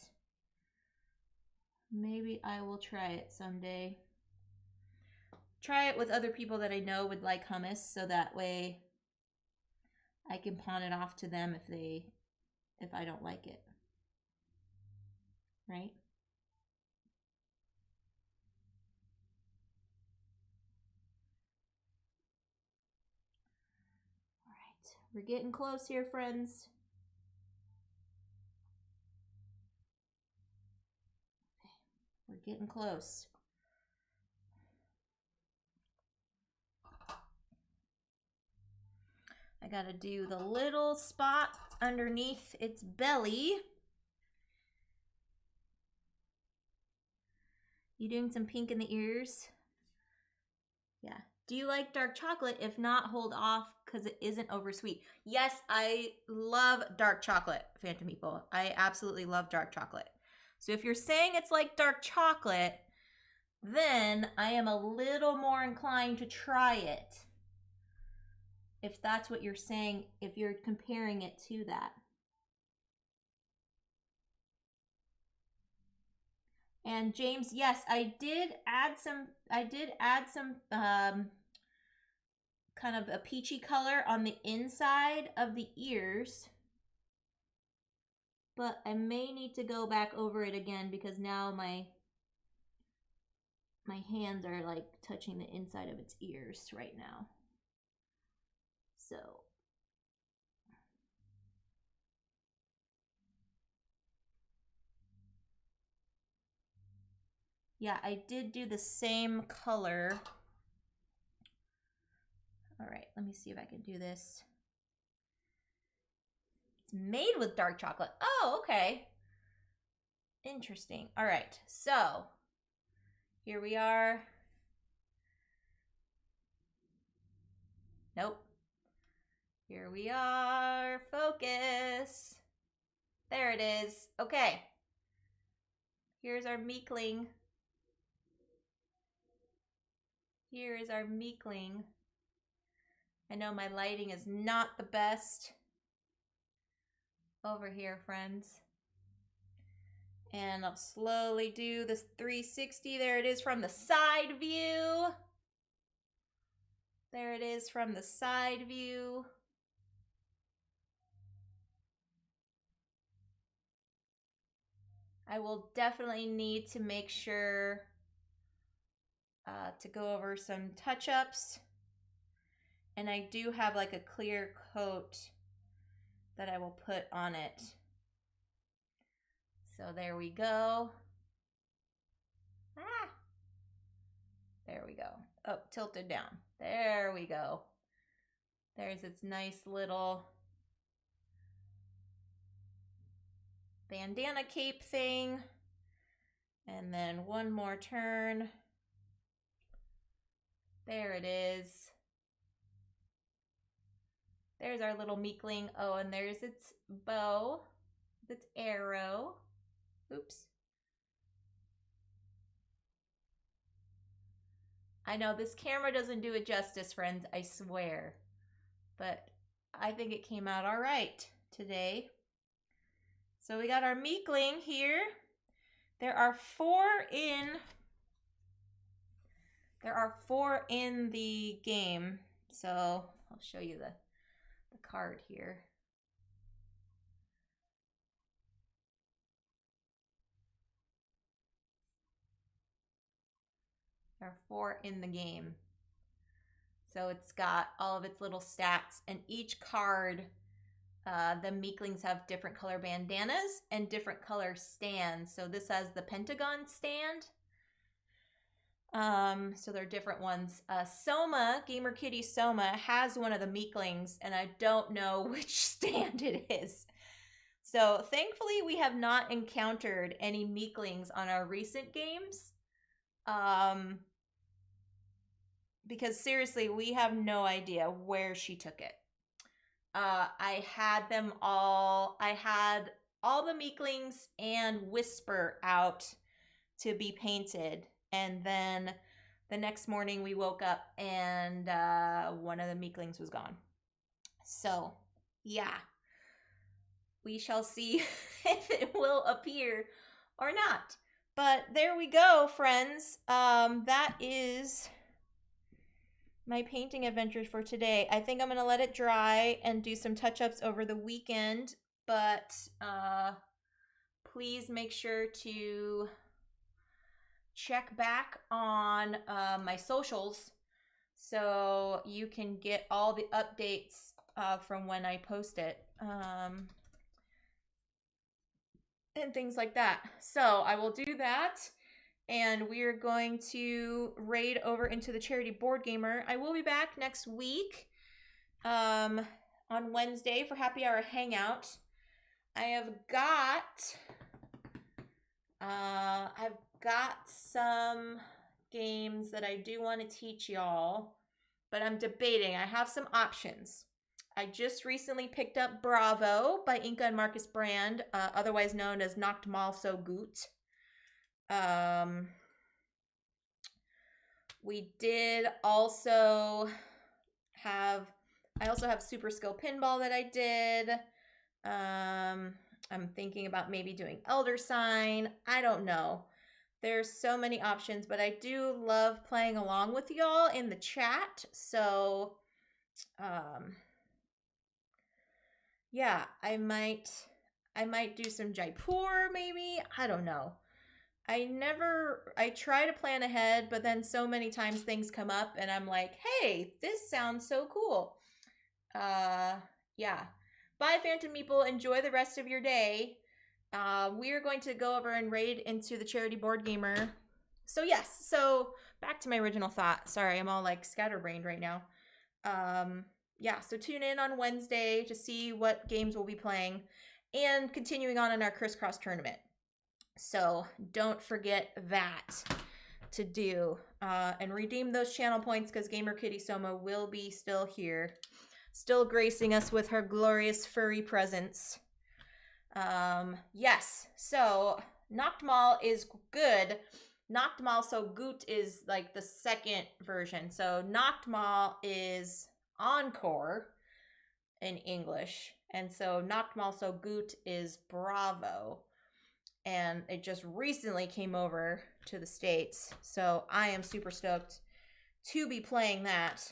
maybe I will try it someday. Try it with other people that I know would like hummus, so that way I can pawn it off to them if I don't like it. Right? All right. We're getting close here, friends. We're getting close. I gotta do the little spot underneath its belly. You doing some pink in the ears? Yeah. Do you like dark chocolate? If not, hold off because it isn't oversweet. Yes, I love dark chocolate, Phantom People. I absolutely love dark chocolate. So if you're saying it's like dark chocolate, then I am a little more inclined to try it. If that's what you're saying, if you're comparing it to that. And James, yes, I did add some kind of a peachy color on the inside of the ears. But I may need to go back over it again because now my hands are like touching the inside of its ears right now. So yeah, I did do the same color. All right, let me see if I can do this. It's made with dark chocolate. Oh, okay. Interesting. All right, so here we are. Nope. Here we are. Focus. There it is. Okay. Here's our meekling. Here is our meekling. I know my lighting is not the best over here, friends. And I'll slowly do this 360. There it is from the side view. There it is from the side view. I will definitely need to make sure to go over some touch-ups. And I do have like a clear coat that I will put on it. So there we go. Ah! There we go. Oh, tilted down. There we go. There's its nice little bandana cape thing. And then one more turn. There it is. There's our little meekling. Oh, and there's its bow, its arrow. Oops. I know this camera doesn't do it justice, friends, I swear. But I think it came out all right today. So we got our meekling here. There are 4 in There are 4 in the game. So I'll show you the card here. There are 4 in the game. So it's got all of its little stats, and each card, the Meeklings have different color bandanas and different color stands. So this has the Pentagon stand. So there are different ones. Soma, Gamer Kitty Soma, has one of the Meeklings, and I don't know which stand it is. So thankfully, we have not encountered any Meeklings on our recent games. Because seriously, we have no idea where she took it. I had all the Meeklings and Whisper out to be painted. And then the next morning we woke up and one of the Meeklings was gone. So, yeah. We shall see if it will appear or not. But there we go, friends. That is my painting adventures for today. I think I'm going to let it dry and do some touch-ups over the weekend. But please make sure to check back on my socials so you can get all the updates from when I post it. And things like that. So I will do that, and we are going to raid over into the Charity Board Gamer. I will be back next week on Wednesday for Happy Hour Hangout. I've got some games that I do want to teach y'all, but I'm debating. I have some options. I just recently picked up Bravo by Inka and Marcus Brand, otherwise known as Nacht Mal so gut. We did also have, I also have Super Skill Pinball that I did. I'm thinking about maybe doing Elder Sign. I don't know. There's so many options, but I do love playing along with y'all in the chat. So, yeah, I might do some Jaipur maybe. I don't know. I try to plan ahead, but then so many times things come up and I'm like, hey, this sounds so cool. Yeah. Bye, Phantom Meeple. Enjoy the rest of your day. We are going to go over and raid into the Charity Board Gamer. So yes, so back to my original thought. Sorry, I'm all like scatterbrained right now. Yeah, so tune in on Wednesday to see what games we'll be playing and continuing on in our crisscross tournament. So don't forget that to do and redeem those channel points because Gamer Kitty Soma will be still here, still gracing us with her glorious furry presence. Yes, so Nacht Mal is good. Nacht Mal so gut is like the second version. So Nacht Mal is Encore in English, and so Nacht Mal so gut is Bravo, and it just recently came over to the States, so I am super stoked to be playing that.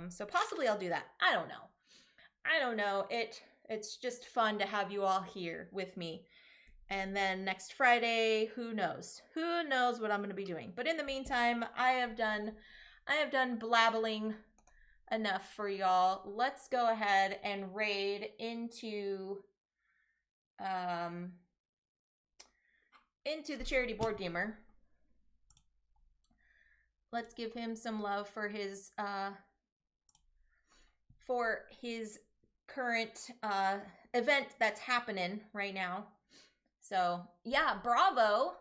So possibly I'll do that. I don't know. It's just fun to have you all here with me. And then next Friday, who knows what I'm going to be doing. But in the meantime, I have done blabbling enough for y'all. Let's go ahead and raid into the Charity Board Gamer. Let's give him some love for his current event that's happening right now. So yeah, Bravo.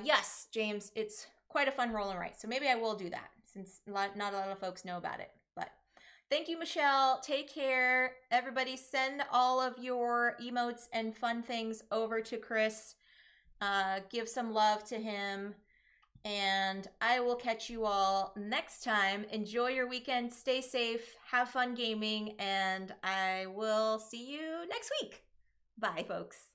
Yes, James, it's quite a fun roll and write. So maybe I will do that since not a lot of folks know about it. But thank you, Michelle. Take care. Everybody send all of your emotes and fun things over to Chris. Give some love to him. And I will catch you all next time. Enjoy your weekend. Stay safe. Have fun gaming. And I will see you next week. Bye, folks.